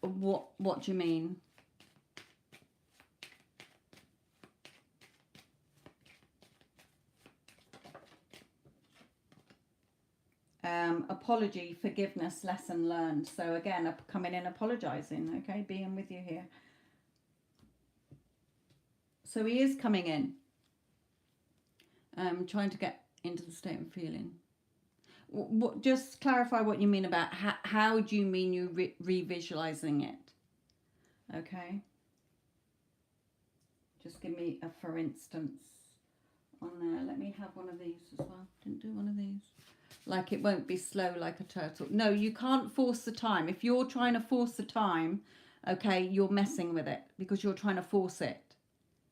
What do you mean? Apology, forgiveness, lesson learned. So again, coming in apologizing, okay, being with you here. So he is coming in. Trying to get into the state of feeling. What? Just clarify what you mean about how do you mean you re-visualizing it? Okay. Just give me a for instance on there. Let me have one of these as well. Didn't do one of these. Like it won't be slow like a turtle. No, you can't force the time. If you're trying to force the time, okay, you're messing with it because you're trying to force it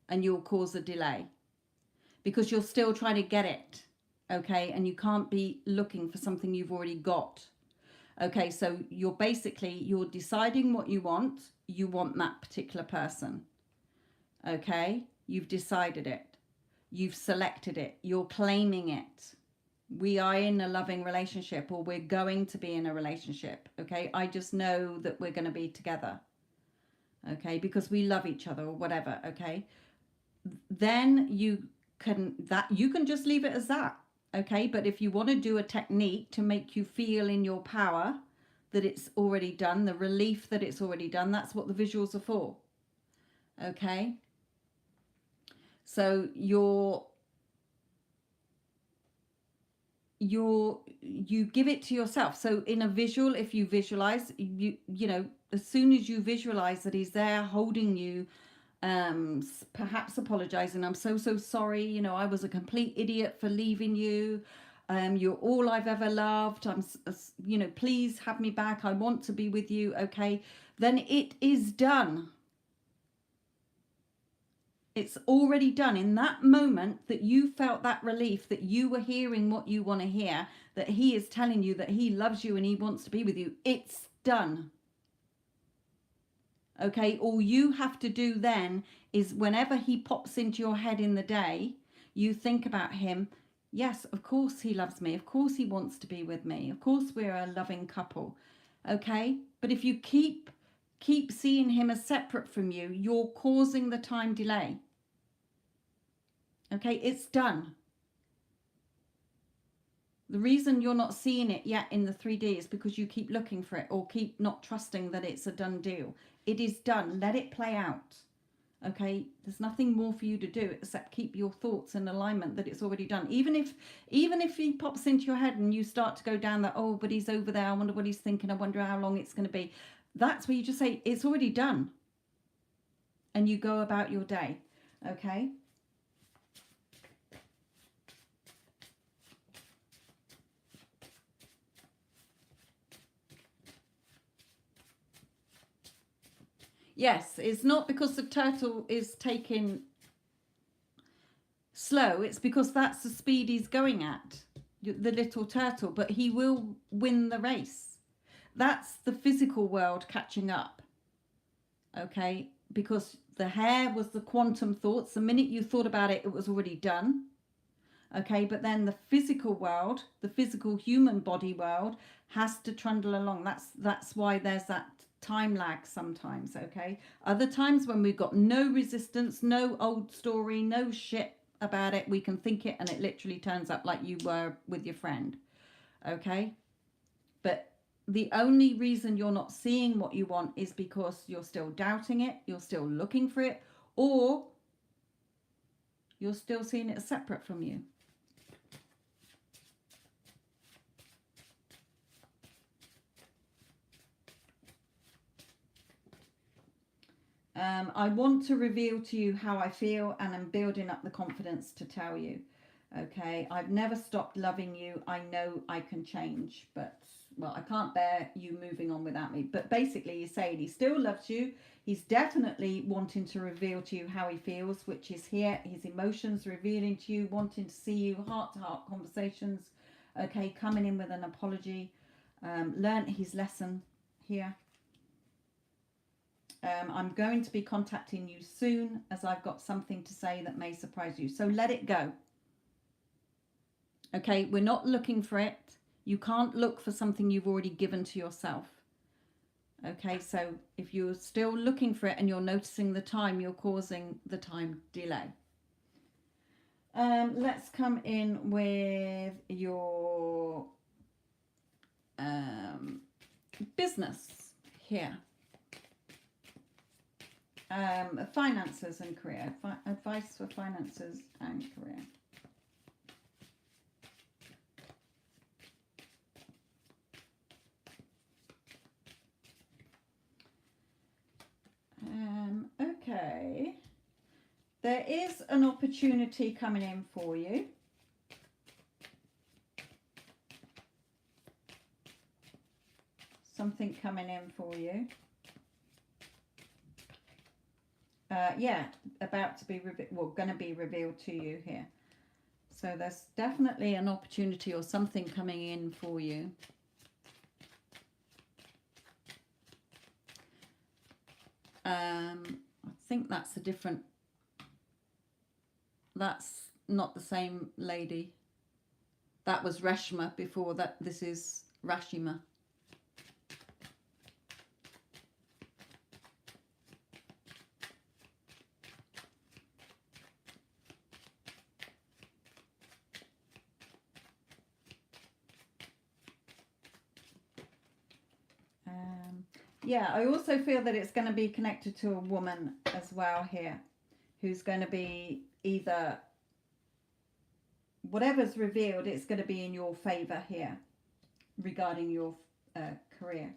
and you'll cause a delay because you're still trying to get it, okay, and you can't be looking for something you've already got. Okay, so you're deciding what you want that particular person, okay, you've decided it, you've selected it, you're claiming it. We are in a loving relationship, or we're going to be in a relationship, okay? I just know that we're going to be together, okay, because we love each other or whatever, okay? Then you can just leave it as that. Okay, but if you want to do a technique to make you feel in your power that it's already done, the relief that it's already done, that's what the visuals are for. Okay, so you give it to yourself. So in a visual, if you visualize, you know, as soon as you visualize that he's there holding you, perhaps apologizing, I'm so sorry, you know, I was a complete idiot for leaving you, you're all I've ever loved, you know, please have me back, I want to be with you. Okay, then it is done. It's already done. In that moment that you felt that relief, that you were hearing what you want to hear, that he is telling you that he loves you and he wants to be with you, it's done. Okay, all you have to do then is whenever he pops into your head in the day, you think about him. Yes, of course he loves me. Of course he wants to be with me. Of course we're a loving couple. Okay, but if you keep seeing him as separate from you, you're causing the time delay. Okay, it's done. The reason you're not seeing it yet in the 3D is because you keep looking for it or keep not trusting that it's a done deal. It is done. Let it play out. Okay, there's nothing more for you to do except keep your thoughts in alignment that it's already done. Even if he pops into your head and you start to go down that, oh, but he's over there, I wonder what he's thinking, I wonder how long it's going to be. That's where you just say, it's already done. And you go about your day. Okay. Yes, it's not because the turtle is taking slow. It's because that's the speed he's going at, the little turtle. But he will win the race. That's the physical world catching up. Okay, because the hair was the quantum thoughts. The minute you thought about it, it was already done. Okay, but then the physical world, the physical human body world, has to trundle along. That's why there's that time lag sometimes. Okay, other times when we've got no resistance, no old story, no shit about it, we can think it and it literally turns up like you were with your friend. Okay, but the only reason you're not seeing what you want is because you're still doubting it, you're still looking for it, or you're still seeing it as separate from you. I want to reveal to you how I feel and I'm building up the confidence to tell you. Okay, I've never stopped loving you. I know I can change, but, well, I can't bear you moving on without me. But basically, he's saying he still loves you. He's definitely wanting to reveal to you how he feels, which is here, his emotions revealing to you, wanting to see you, heart-to-heart conversations. Okay, coming in with an apology. Learned his lesson here. I'm going to be contacting you soon as I've got something to say that may surprise you. So let it go. Okay, we're not looking for it. You can't look for something you've already given to yourself. Okay, so if you're still looking for it and you're noticing the time, you're causing the time delay. Let's come in with your business here. Finances and career. Advice for finances and career. Okay. There is an opportunity coming in for you. Something coming in for you. Yeah, about to be going to be revealed to you here. So there's definitely an opportunity or something coming in for you. I think that's a different. That's not the same lady. That was Reshma before that. This is Rashima. Yeah, I also feel that it's going to be connected to a woman as well here, who's going to be either, whatever's revealed, it's going to be in your favor here regarding your career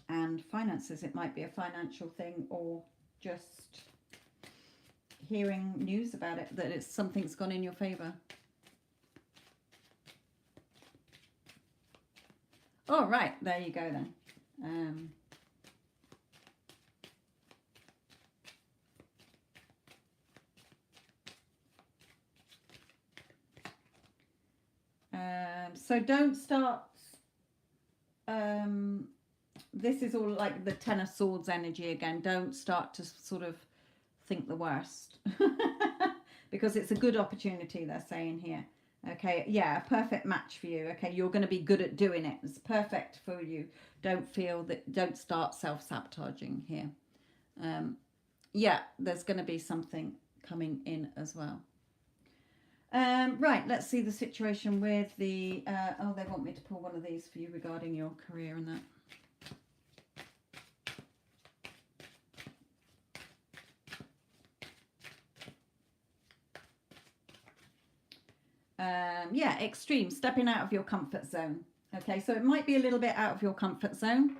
and finances. It might be a financial thing, or just hearing news about it, that it's something's gone in your favor. All right, there you go then. So don't start, this is all like the Ten of Swords energy again. Don't start to sort of think the worst because it's a good opportunity, they're saying here. Okay, yeah, a perfect match for you. Okay, you're going to be good at doing it. It's perfect for you. Don't feel that, don't start self-sabotaging here. Yeah, there's going to be something coming in as well. Right, let's see the situation with the, oh, they want me to pull one of these for you regarding your career and that. Yeah, extreme, stepping out of your comfort zone. Okay, so it might be a little bit out of your comfort zone,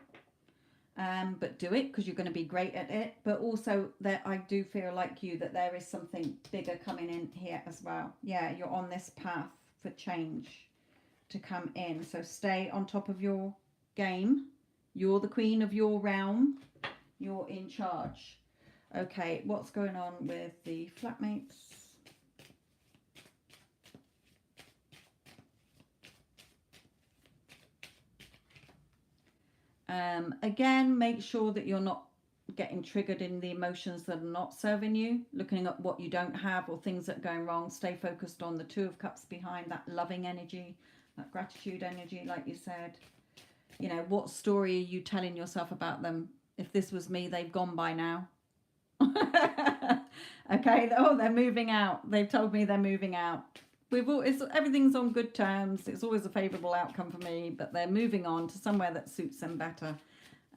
but do it because you're going to be great at it. But also that I do feel like you, that there is something bigger coming in here as well. Yeah, you're on this path for change to come in. So stay on top of your game. You're the queen of your realm. You're in charge. Okay, what's going on with the flatmates? Again, make sure that you're not getting triggered in the emotions that are not serving you, looking at what you don't have or things that are going wrong. Stay focused on the Two of Cups behind, that loving energy, that gratitude energy, like you said. You know, what story are you telling yourself about them? If this was me, they've gone by now. Okay, oh, they're moving out. They've told me they're moving out. Everything's on good terms. It's always a favourable outcome for me, but they're moving on to somewhere that suits them better,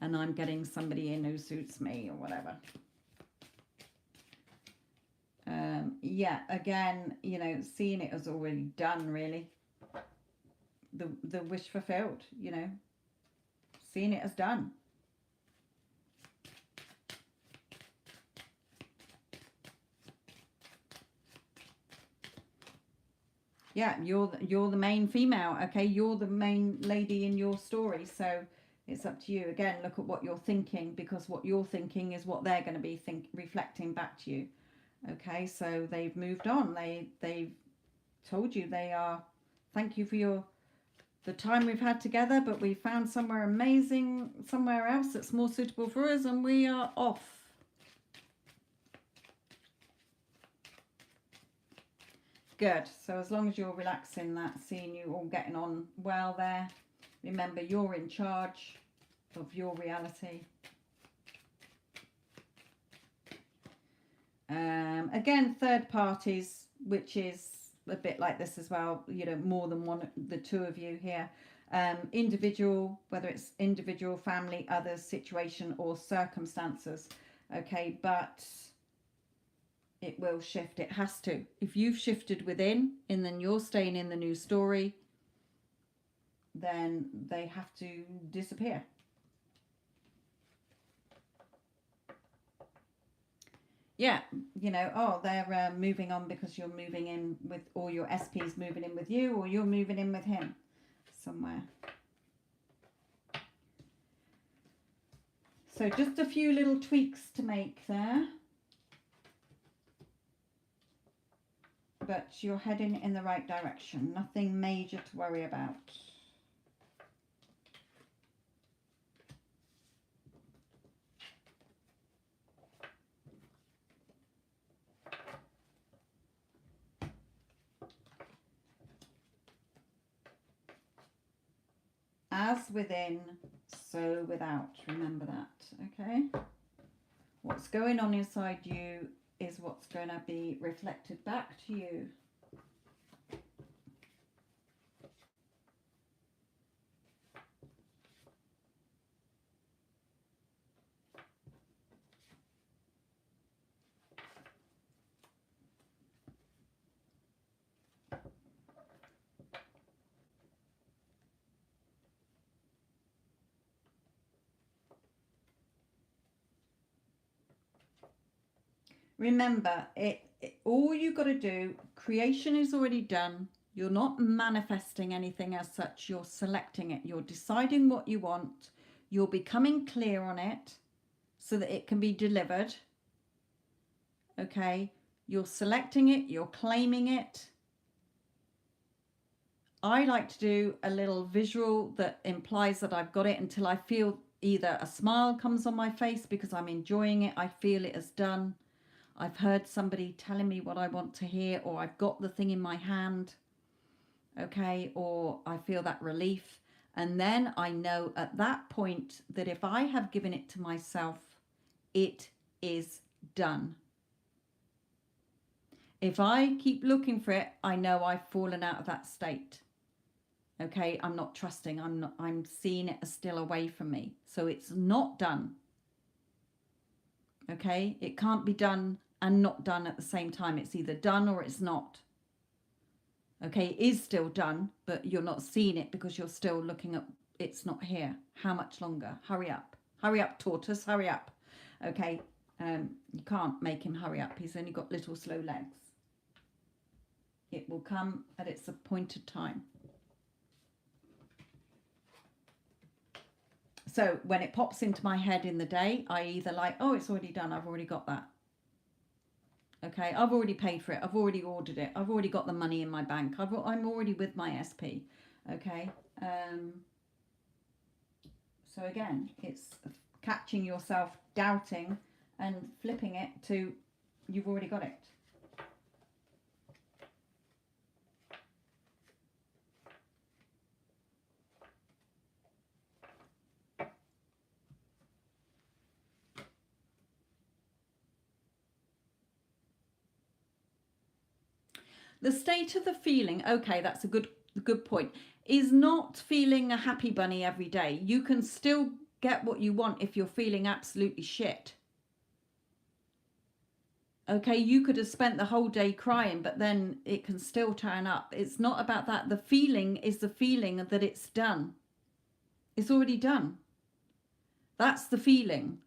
and I'm getting somebody in who suits me or whatever. Yeah, again, you know, seeing it as already done, really. The wish fulfilled, you know, seeing it as done. Yeah, you're the main female. Okay, you're the main lady in your story, so it's up to you. Again, look at what you're thinking, because what you're thinking is what they're going to be reflecting back to you. Okay, so they've moved on. They've told you they are, thank you for the time we've had together, but we found somewhere amazing, somewhere else that's more suitable for us, and we are off. Good. So as long as you're relaxing that, seeing you all getting on well there, remember you're in charge of your reality. Again, third parties, which is a bit like this as well, you know, more than one, the two of you here. Individual, whether it's individual, family, others, situation or circumstances. Okay, but it will shift. It has to. If you've shifted within and then you're staying in the new story, then they have to disappear. Yeah, you know, oh, they're moving on because you're moving in with, or your SP's moving in with you, or you're moving in with him somewhere. So just a few little tweaks to make there. But you're heading in the right direction. Nothing major to worry about. As within, so without. Remember that, okay? What's going on inside you is what's going to be reflected back to you. Remember, all you got to do, creation is already done. You're not manifesting anything as such. You're selecting it. You're deciding what you want. You're becoming clear on it so that it can be delivered. Okay? You're selecting it. You're claiming it. I like to do a little visual that implies that I've got it until I feel either a smile comes on my face because I'm enjoying it. I feel it as done. I've heard somebody telling me what I want to hear, or I've got the thing in my hand, okay, or I feel that relief. And then I know at that point that if I have given it to myself, it is done. If I keep looking for it, I know I've fallen out of that state. Okay, I'm not trusting. I'm seeing it as still away from me. So it's not done. Okay, it can't be done and not done at the same time. It's either done or it's not. Okay, it is still done, but you're not seeing it because you're still looking at it's not here. How much longer? Hurry up. Hurry up, tortoise, hurry up. Okay, you can't make him hurry up. He's only got little slow legs. It will come at its appointed time. So when it pops into my head in the day, I either like, oh, it's already done. I've already got that. Okay, I've already paid for it. I've already ordered it. I've already got the money in my bank. I'm already with my SP. Okay. So again, it's catching yourself doubting and flipping it to you've already got it. The state of the feeling, okay, that's a good point, is not feeling a happy bunny every day. You can still get what you want if you're feeling absolutely shit. Okay, you could have spent the whole day crying, but then it can still turn up. It's not about that. The feeling is the feeling that it's done. It's already done. That's the feeling.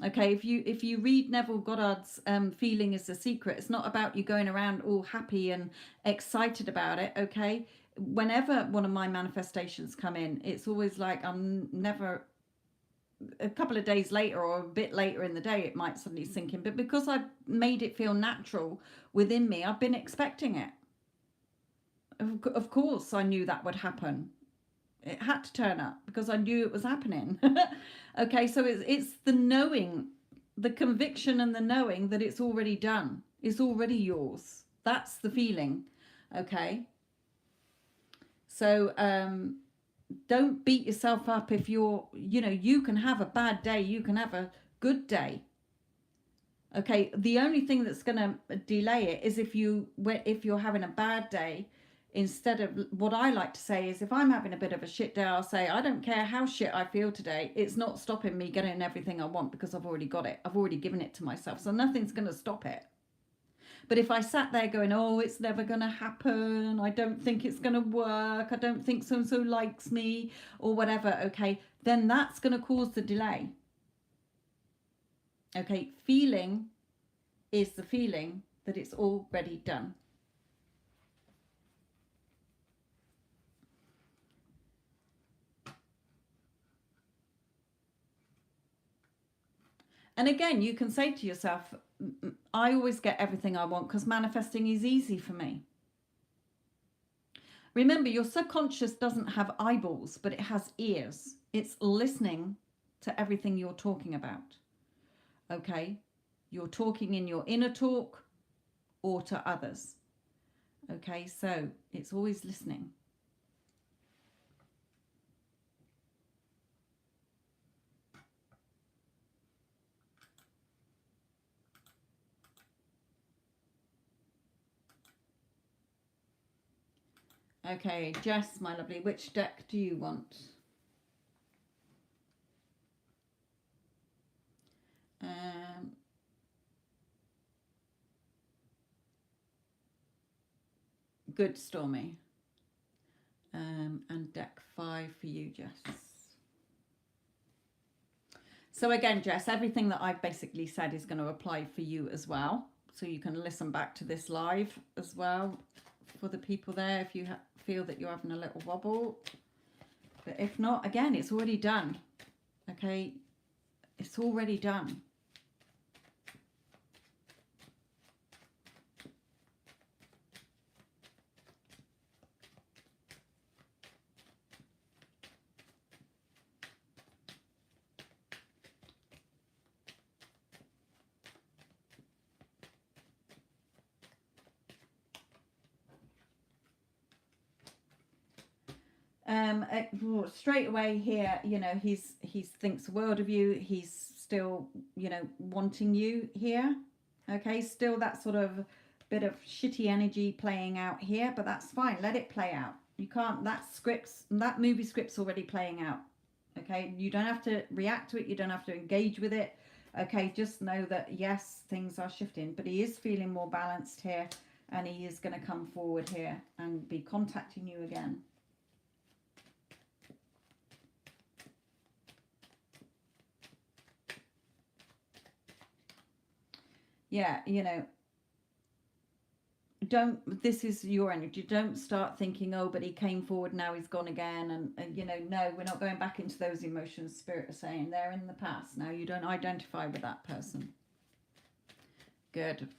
Okay, if you read Neville Goddard's Feeling is the Secret, it's not about you going around all happy and excited about it, okay? Whenever one of my manifestations come in, it's always like I'm never, a couple of days later or a bit later in the day, it might suddenly sink in. But because I've made it feel natural within me, I've been expecting it. Of course, I knew that would happen. It had to turn up because I knew it was happening. Okay, so it's the knowing, the conviction and the knowing that it's already done. It's already yours. That's the feeling. Okay. So don't beat yourself up if you can have a bad day, you can have a good day. Okay, the only thing that's going to delay it is if you're having a bad day. Instead of, what I like to say is, if I'm having a bit of a shit day, I'll say, I don't care how shit I feel today. It's not stopping me getting everything I want because I've already got it. I've already given it to myself. So nothing's going to stop it. But if I sat there going, oh, it's never going to happen. I don't think it's going to work. I don't think so-and-so likes me or whatever. Okay, then that's going to cause the delay. Okay, feeling is the feeling that it's already done. And again, you can say to yourself, I always get everything I want because manifesting is easy for me. Remember, your subconscious doesn't have eyeballs, but it has ears. It's listening to everything you're talking about. Okay? You're talking in your inner talk or to others. Okay? So it's always listening. Okay, Jess, my lovely, which deck do you want? Good, Stormy. And deck 5 for you, Jess. So again, Jess, everything that I've basically said is going to apply for you as well. So you can listen back to this live as well for the people there if you feel that you're having a little wobble. But if not, again, it's already done. Okay, it's already done. Straight away here, you know, he thinks the world of you. He's still, you know, wanting you here. Okay, still that sort of bit of shitty energy playing out here, but that's fine. Let it play out. You can't, that movie script's already playing out. Okay, you don't have to react to it. You don't have to engage with it. Okay, just know that yes, things are shifting, but he is feeling more balanced here, and he is going to come forward here and be contacting you again. Yeah, you know, this is your energy. Don't start thinking, oh, but he came forward, now he's gone again. And you know, no, we're not going back into those emotions. Spirit is saying they're in the past. Now you don't identify with that person. Good.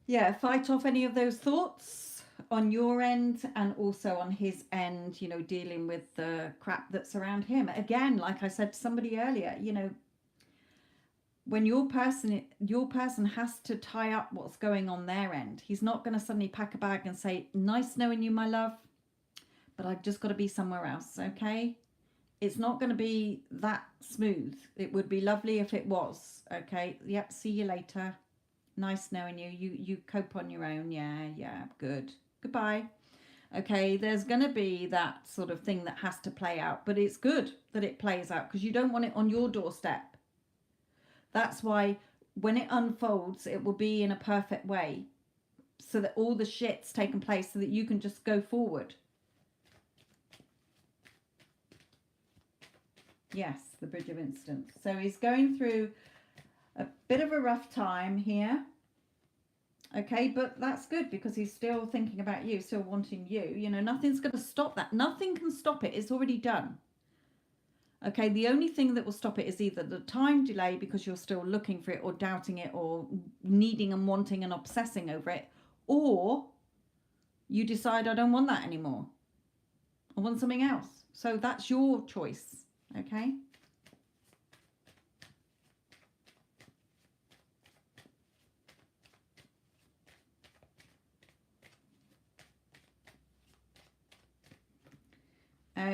Yeah, fight off any of those thoughts on your end and also on his end, you know, dealing with the crap that's around him. Again, like I said to somebody earlier, you know, when your person has to tie up what's going on their end. He's not going to suddenly pack a bag and say, nice knowing you, my love, but I've just got to be somewhere else. Okay, it's not going to be that smooth. It would be lovely if it was. Okay, yep, see you later, nice knowing you. You cope on your own. Yeah, good, goodbye. Okay, there's going to be that sort of thing that has to play out, but it's good that it plays out because you don't want it on your doorstep. That's why when it unfolds, it will be in a perfect way so that all the shit's taken place so that you can just go forward. Yes, the Bridge of Instance. So he's going through a bit of a rough time here. Okay, but that's good because he's still thinking about you, still wanting you. You know, nothing's going to stop that. Nothing can stop it. It's already done. Okay, the only thing that will stop it is either the time delay because you're still looking for it or doubting it or needing and wanting and obsessing over it, or you decide, I don't want that anymore. I want something else. So that's your choice. Okay.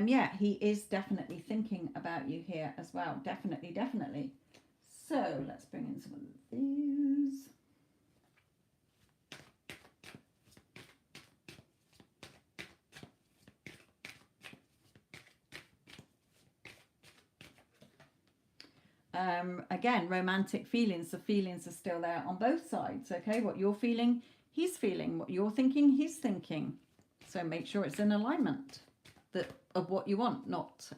Yeah, he is definitely thinking about you here as well. Definitely. So let's bring in some of these. Again, romantic feelings. The feelings are still there on both sides. Okay, what you're feeling, he's feeling. What you're thinking, he's thinking. So make sure it's in alignment of what you want, not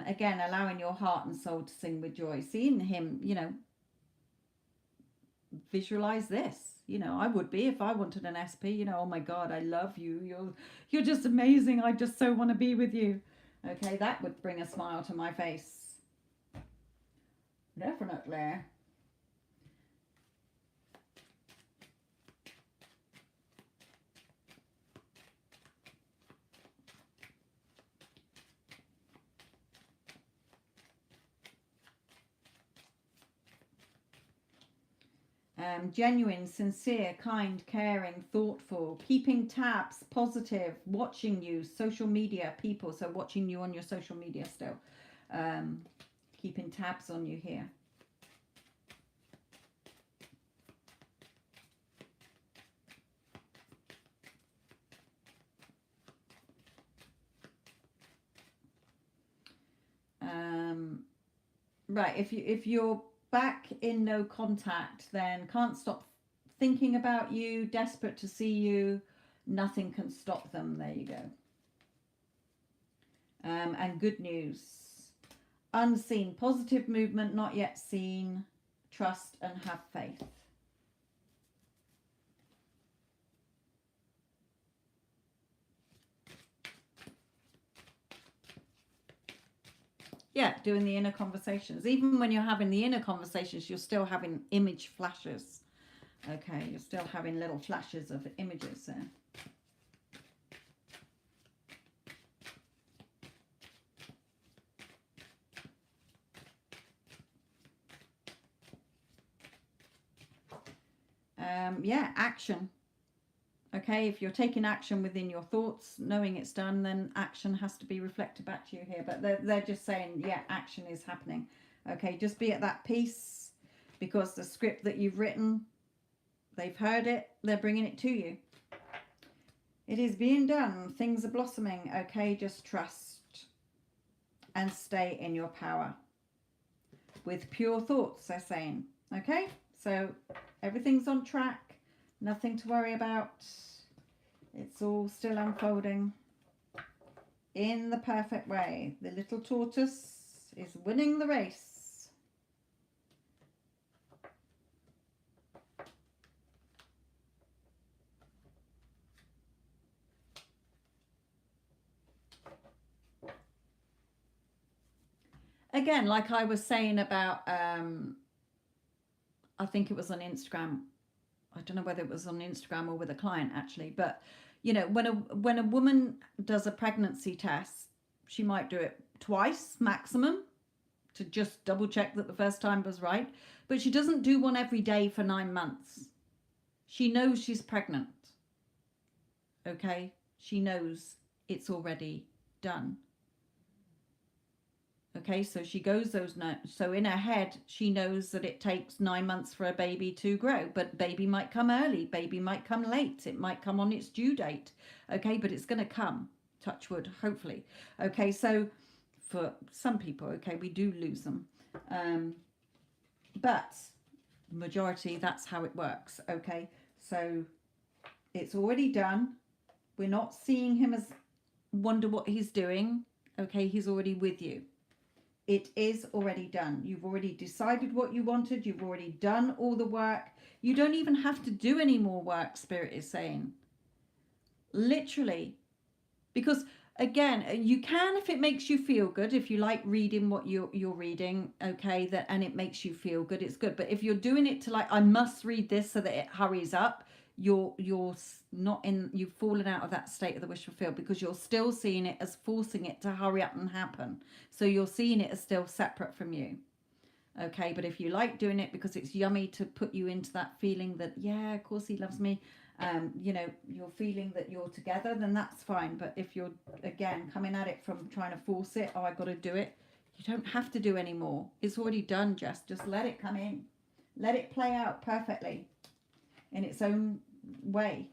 again, allowing your heart and soul to sing with joy. Seeing him, you know, visualize this. You know, I would be if I wanted an SP. You know, oh my God, I love you. You're just amazing. I just so want to be with you. Okay, that would bring a smile to my face. Definitely. Genuine, sincere, kind, caring, thoughtful, keeping tabs, positive, watching you, social media people, so watching you on your social media still, keeping tabs on you here. Right, if you're back in no contact, then can't stop thinking about you, desperate to see you. Nothing can stop them. There you go. And good news. Unseen, positive movement, not yet seen. Trust and have faith. Yeah, doing the inner conversations. Even when you're having the inner conversations, you're still having image flashes. Okay, you're still having little flashes of images there. Yeah, action. Okay, if you're taking action within your thoughts, knowing it's done, then action has to be reflected back to you here. But they're just saying, yeah, action is happening. Okay, just be at that peace, because the script that you've written, they've heard it, they're bringing it to you. It is being done. Things are blossoming. Okay, just trust and stay in your power. With pure thoughts, they're saying. Okay, so everything's on track. Nothing to worry about. It's all still unfolding in the perfect way. The little tortoise is winning the race. Again, like I was saying about, I think it was on Instagram. I don't know whether it was on Instagram or with a client actually, but you know, when a woman does a pregnancy test, she might do it twice maximum to just double check that the first time was right, but she doesn't do one every day for 9 months. She knows she's pregnant. Okay, she knows it's already done. Okay, so she goes those notes. So in her head, she knows that it takes 9 months for a baby to grow, but baby might come early, baby might come late, it might come on its due date. Okay, but it's going to come, touch wood, hopefully. Okay, so for some people, okay, we do lose them. But majority, that's how it works. Okay, so it's already done. We're not seeing him as wonder what he's doing. Okay, he's already with you. It is already done. You've already decided what you wanted. You've already done all the work. You don't even have to do any more work, Spirit is saying. Literally. Because, again, you can if it makes you feel good. If you like reading what you're reading, okay, and it makes you feel good, it's good. But if you're doing it to like, I must read this so that it hurries up, you're not in, you've fallen out of that state of the wish fulfilled, because you're still seeing it as forcing it to hurry up and happen. So you're seeing it as still separate from you. Okay, but if you like doing it because it's yummy to put you into that feeling that, yeah, of course he loves me, you know, you're feeling that you're together, then that's fine. But if you're, again, coming at it from trying to force it, oh, I got to do it, you don't have to do any more. It's already done, Jess. Just let it come in. Let it play out perfectly in its own way.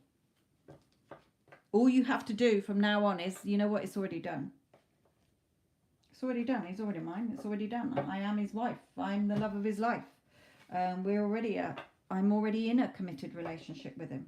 All you have to do from now on is, you know what, it's already done. It's already done. He's already mine. It's already done. I am his wife. I'm the love of his life. I'm already in a committed relationship with him.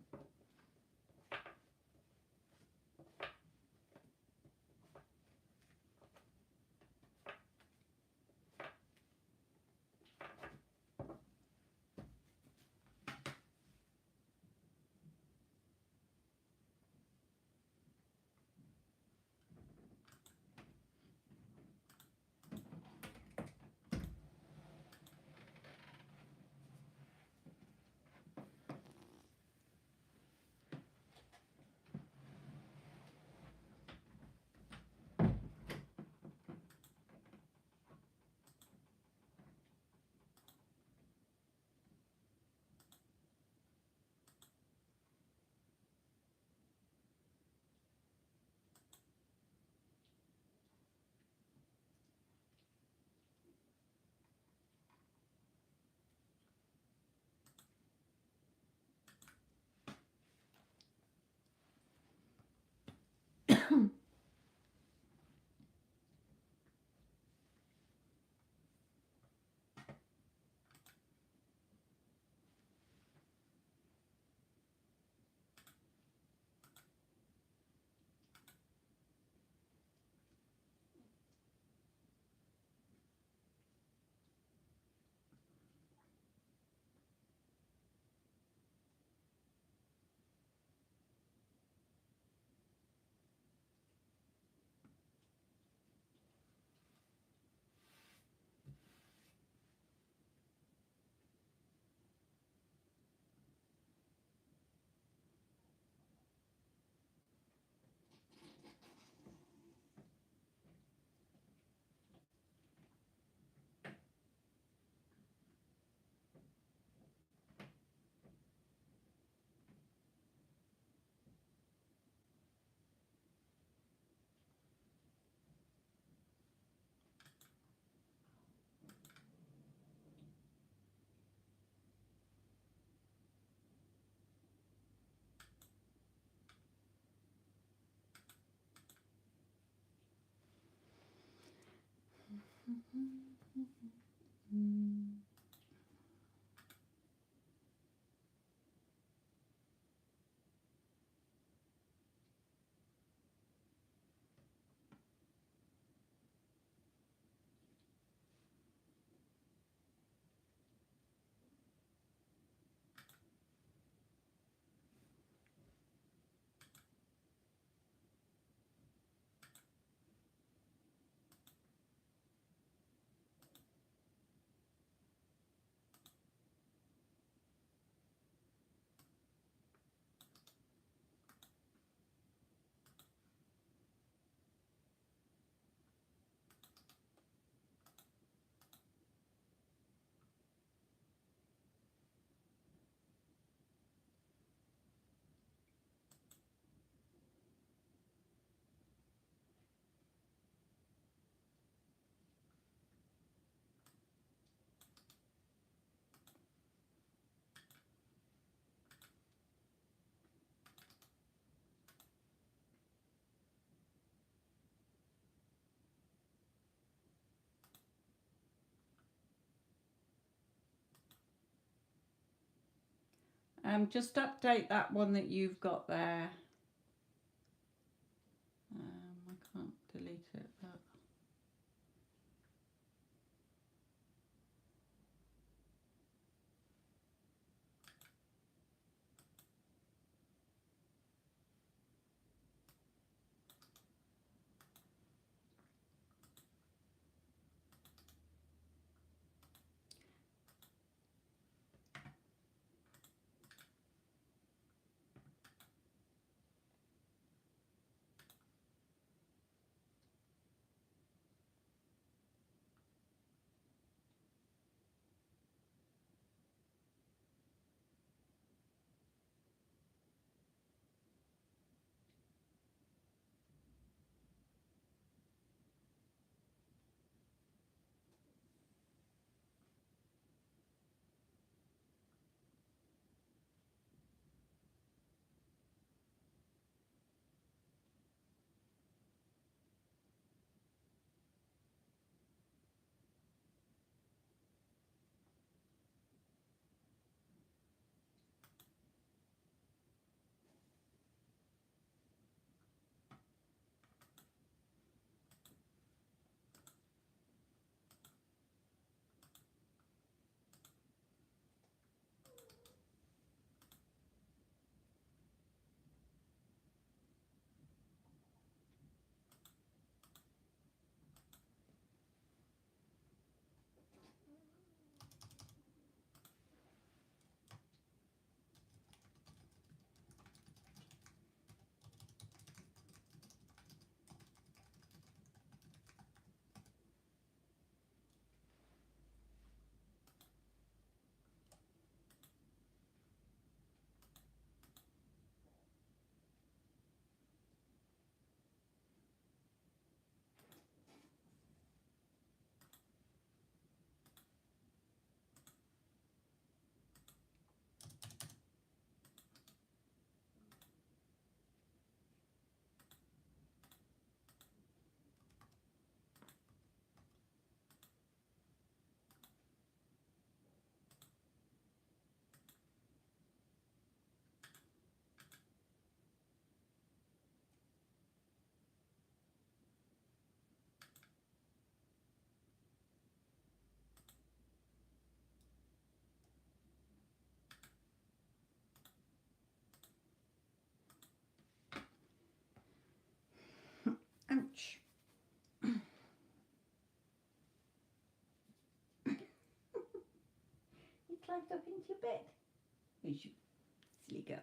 Just update that one that you've got there. I can't delete it, but ouch. You climbed up into your bed. Where's you silly girl?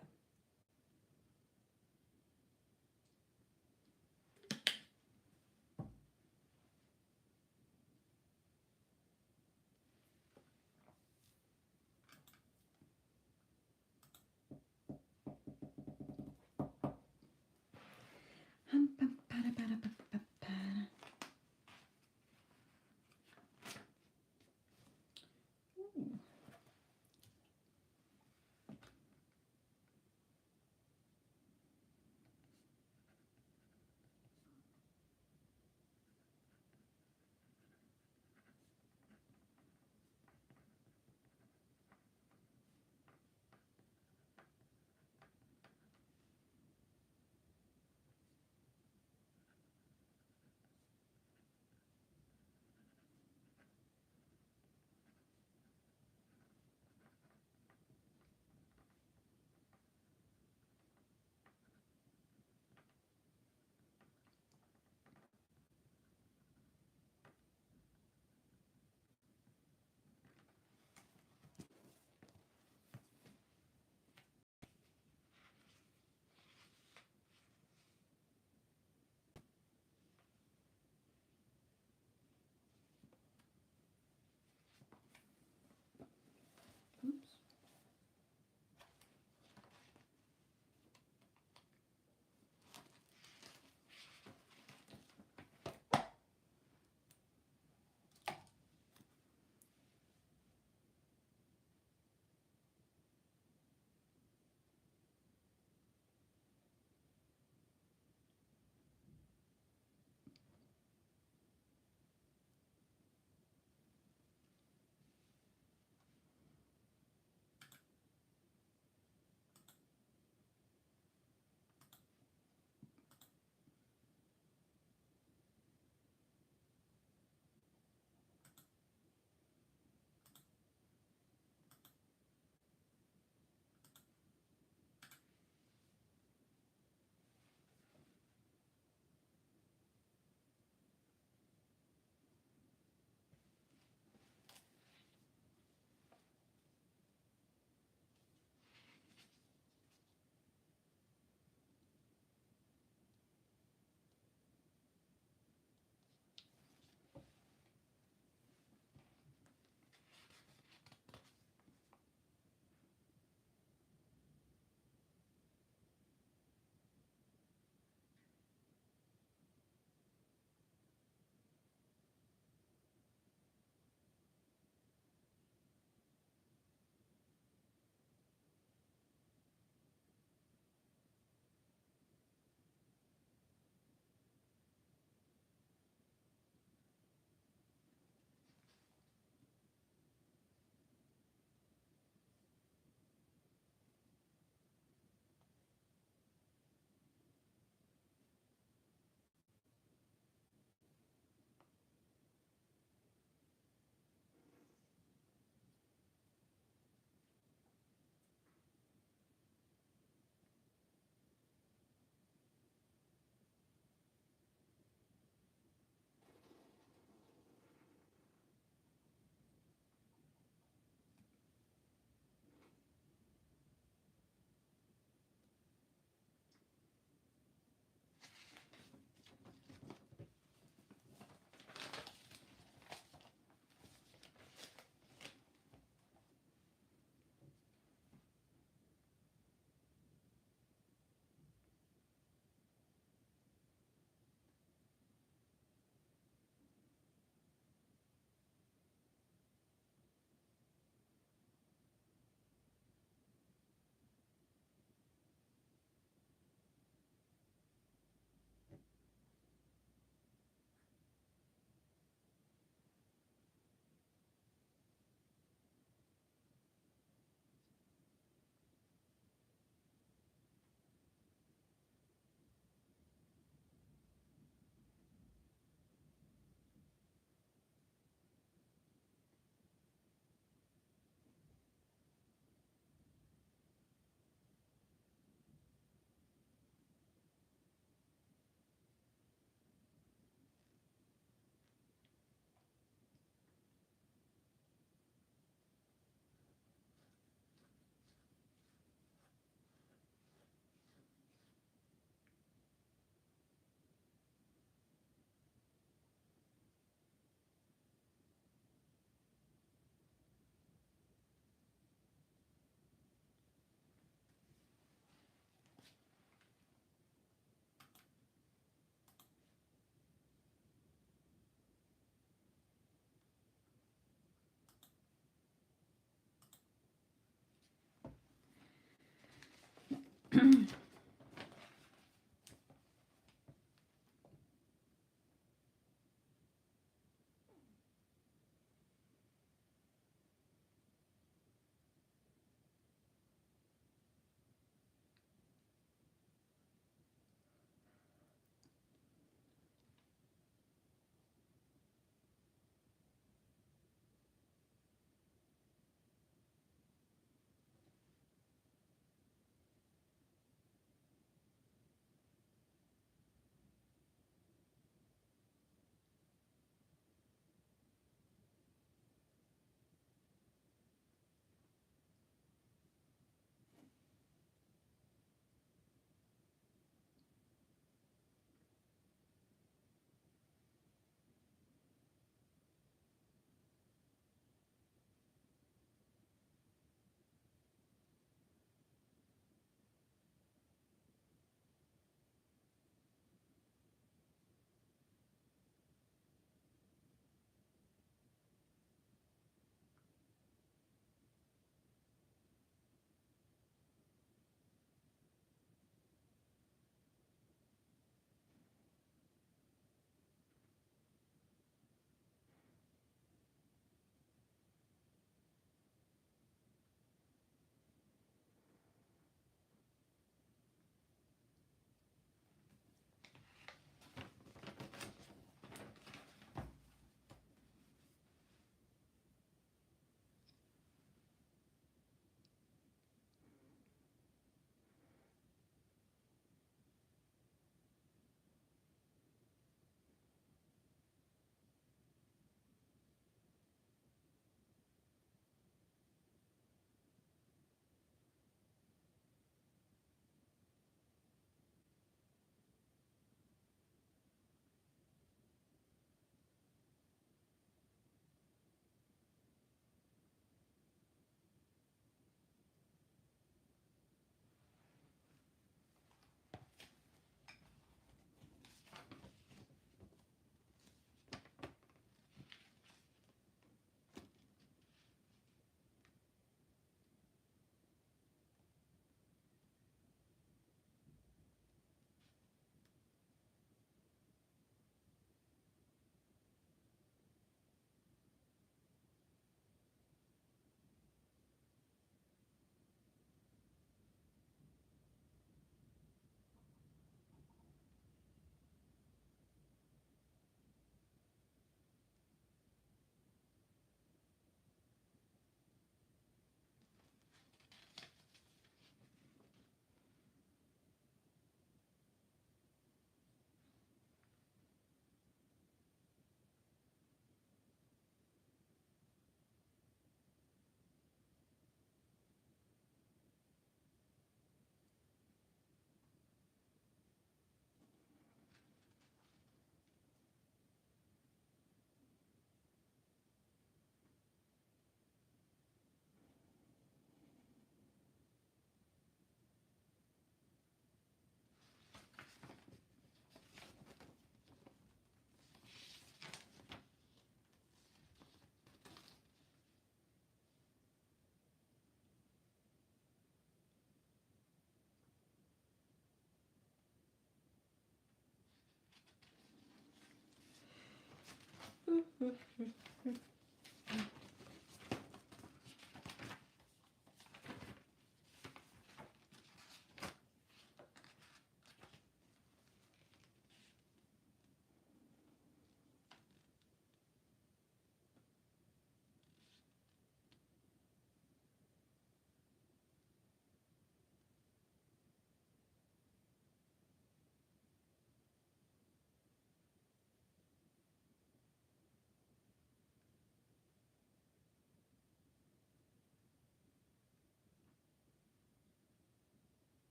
Hello,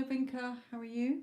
Vinka. How are you?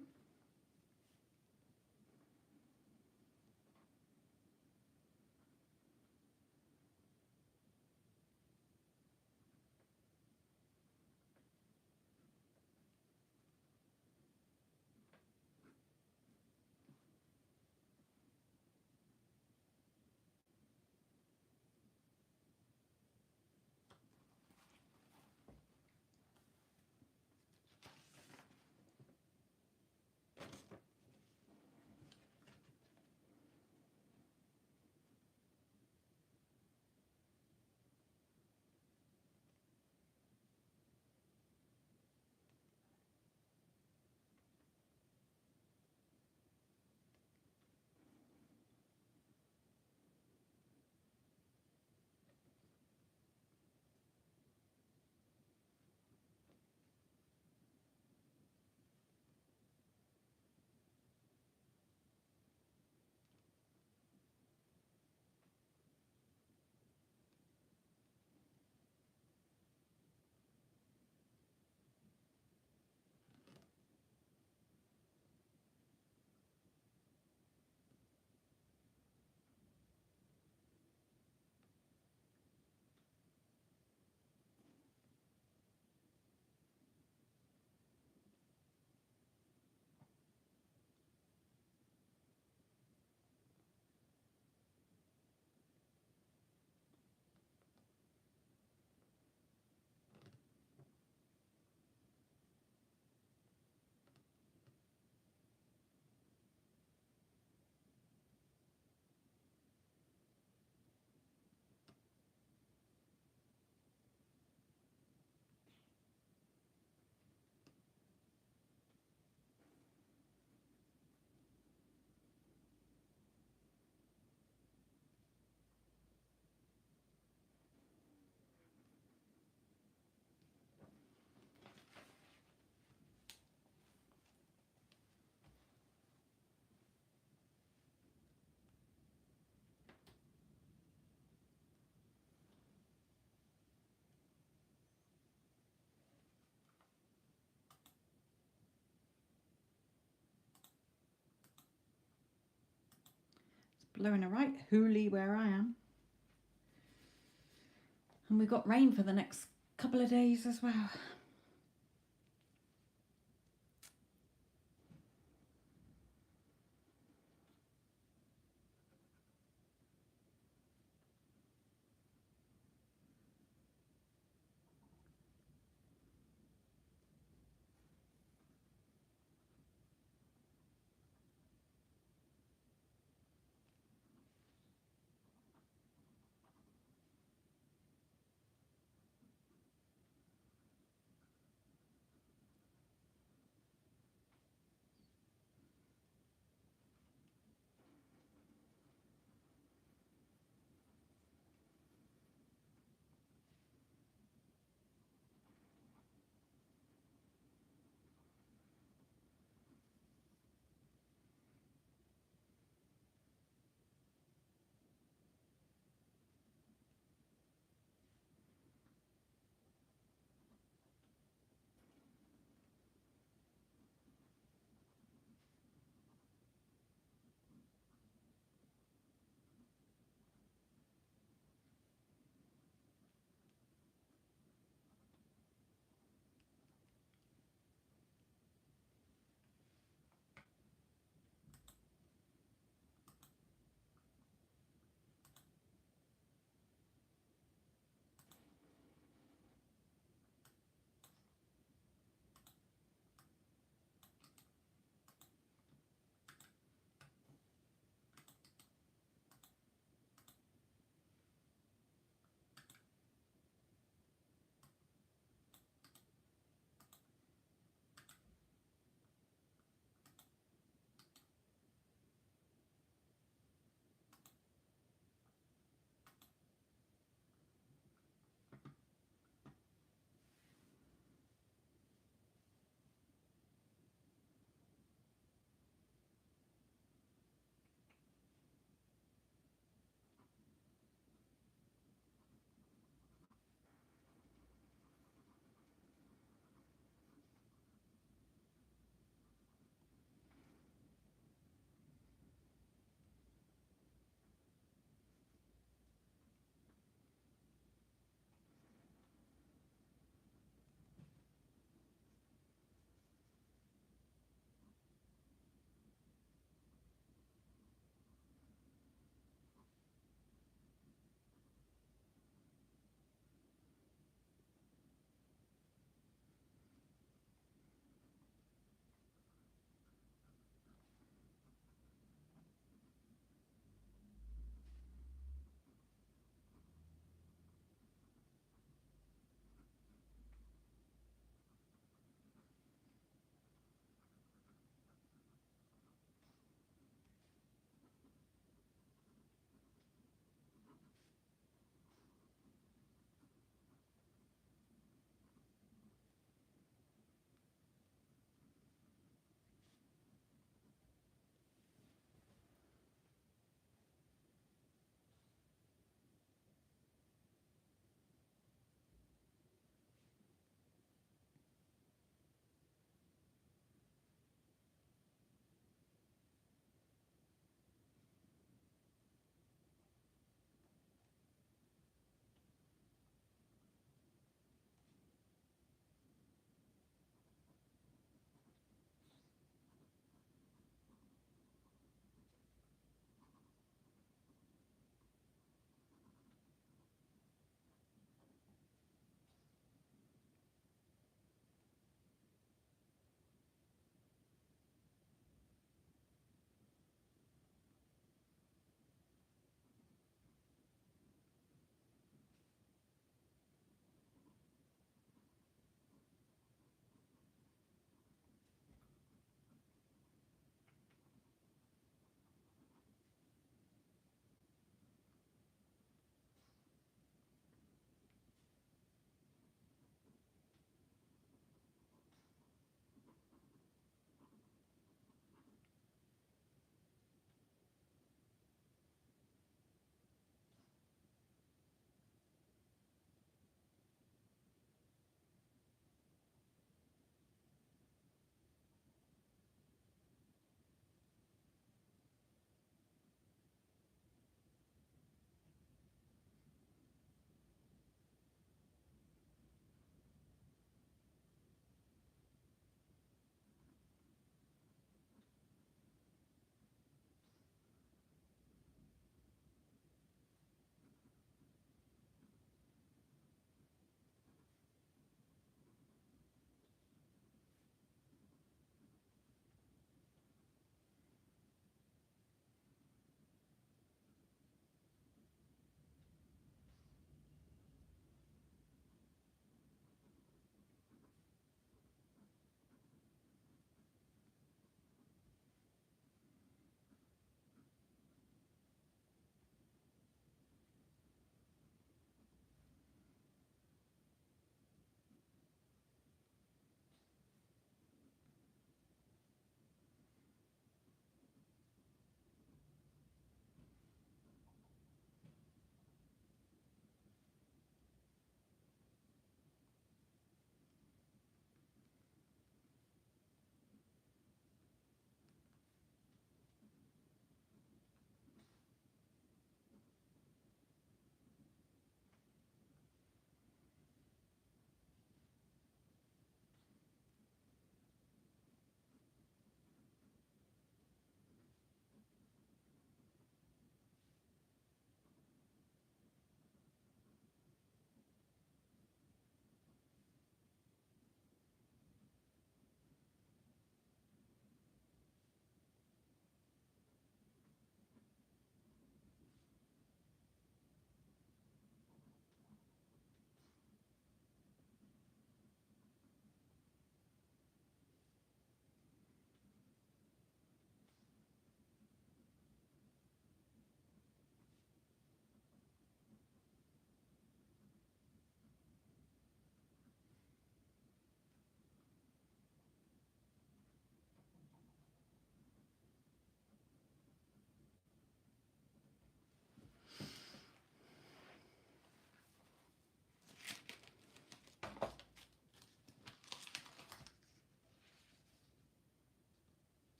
blowing a right hoolie where I am. And we've got rain for the next couple of days as well.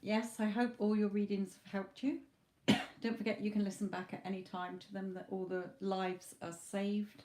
Yes, I hope all your readings have helped you. Don't forget you can listen back at any time to them, that all the lives are saved.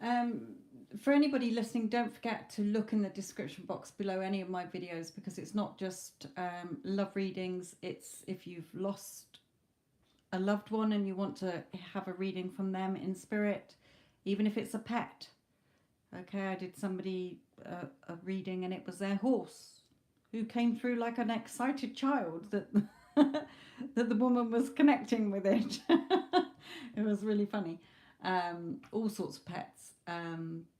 Um, for anybody listening, don't forget to look in the description box below any of my videos, because it's not just love readings. It's if you've lost a loved one and you want to have a reading from them in spirit, even if it's a pet. Okay, I did somebody a reading and it was their horse who came through like an excited child, that that the woman was connecting with it. It was really funny. All sorts of pets,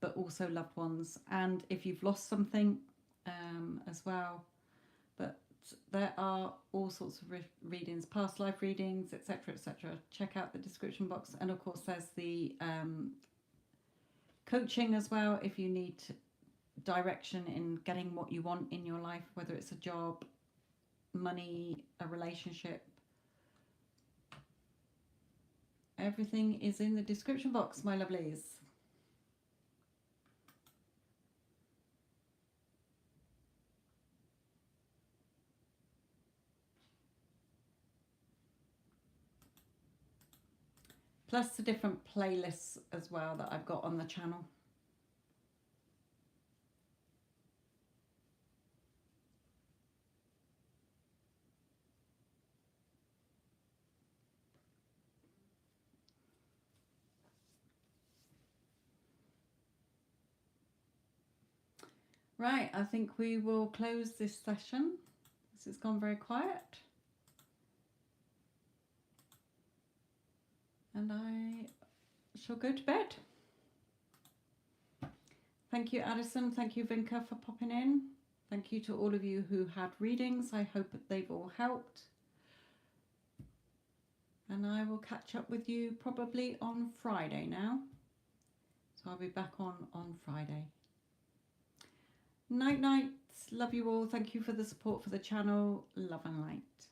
but also loved ones. And if you've lost something as well. But there are all sorts of readings, past life readings, etc., etc. Check out the description box. And of course, there's the coaching as well, if you need direction in getting what you want in your life, whether it's a job, money, a relationship. Everything is in the description box, my lovelies. Plus the different playlists as well that I've got on the channel. Right, I think we will close this session. This has gone very quiet. And I shall go to bed. Thank you, Addison. Thank you, Vinka, for popping in. Thank you to all of you who had readings. I hope that they've all helped. And I will catch up with you probably on Friday now. So I'll be back on Friday. Night, night. Love you all. Thank you for the support for the channel. Love and light.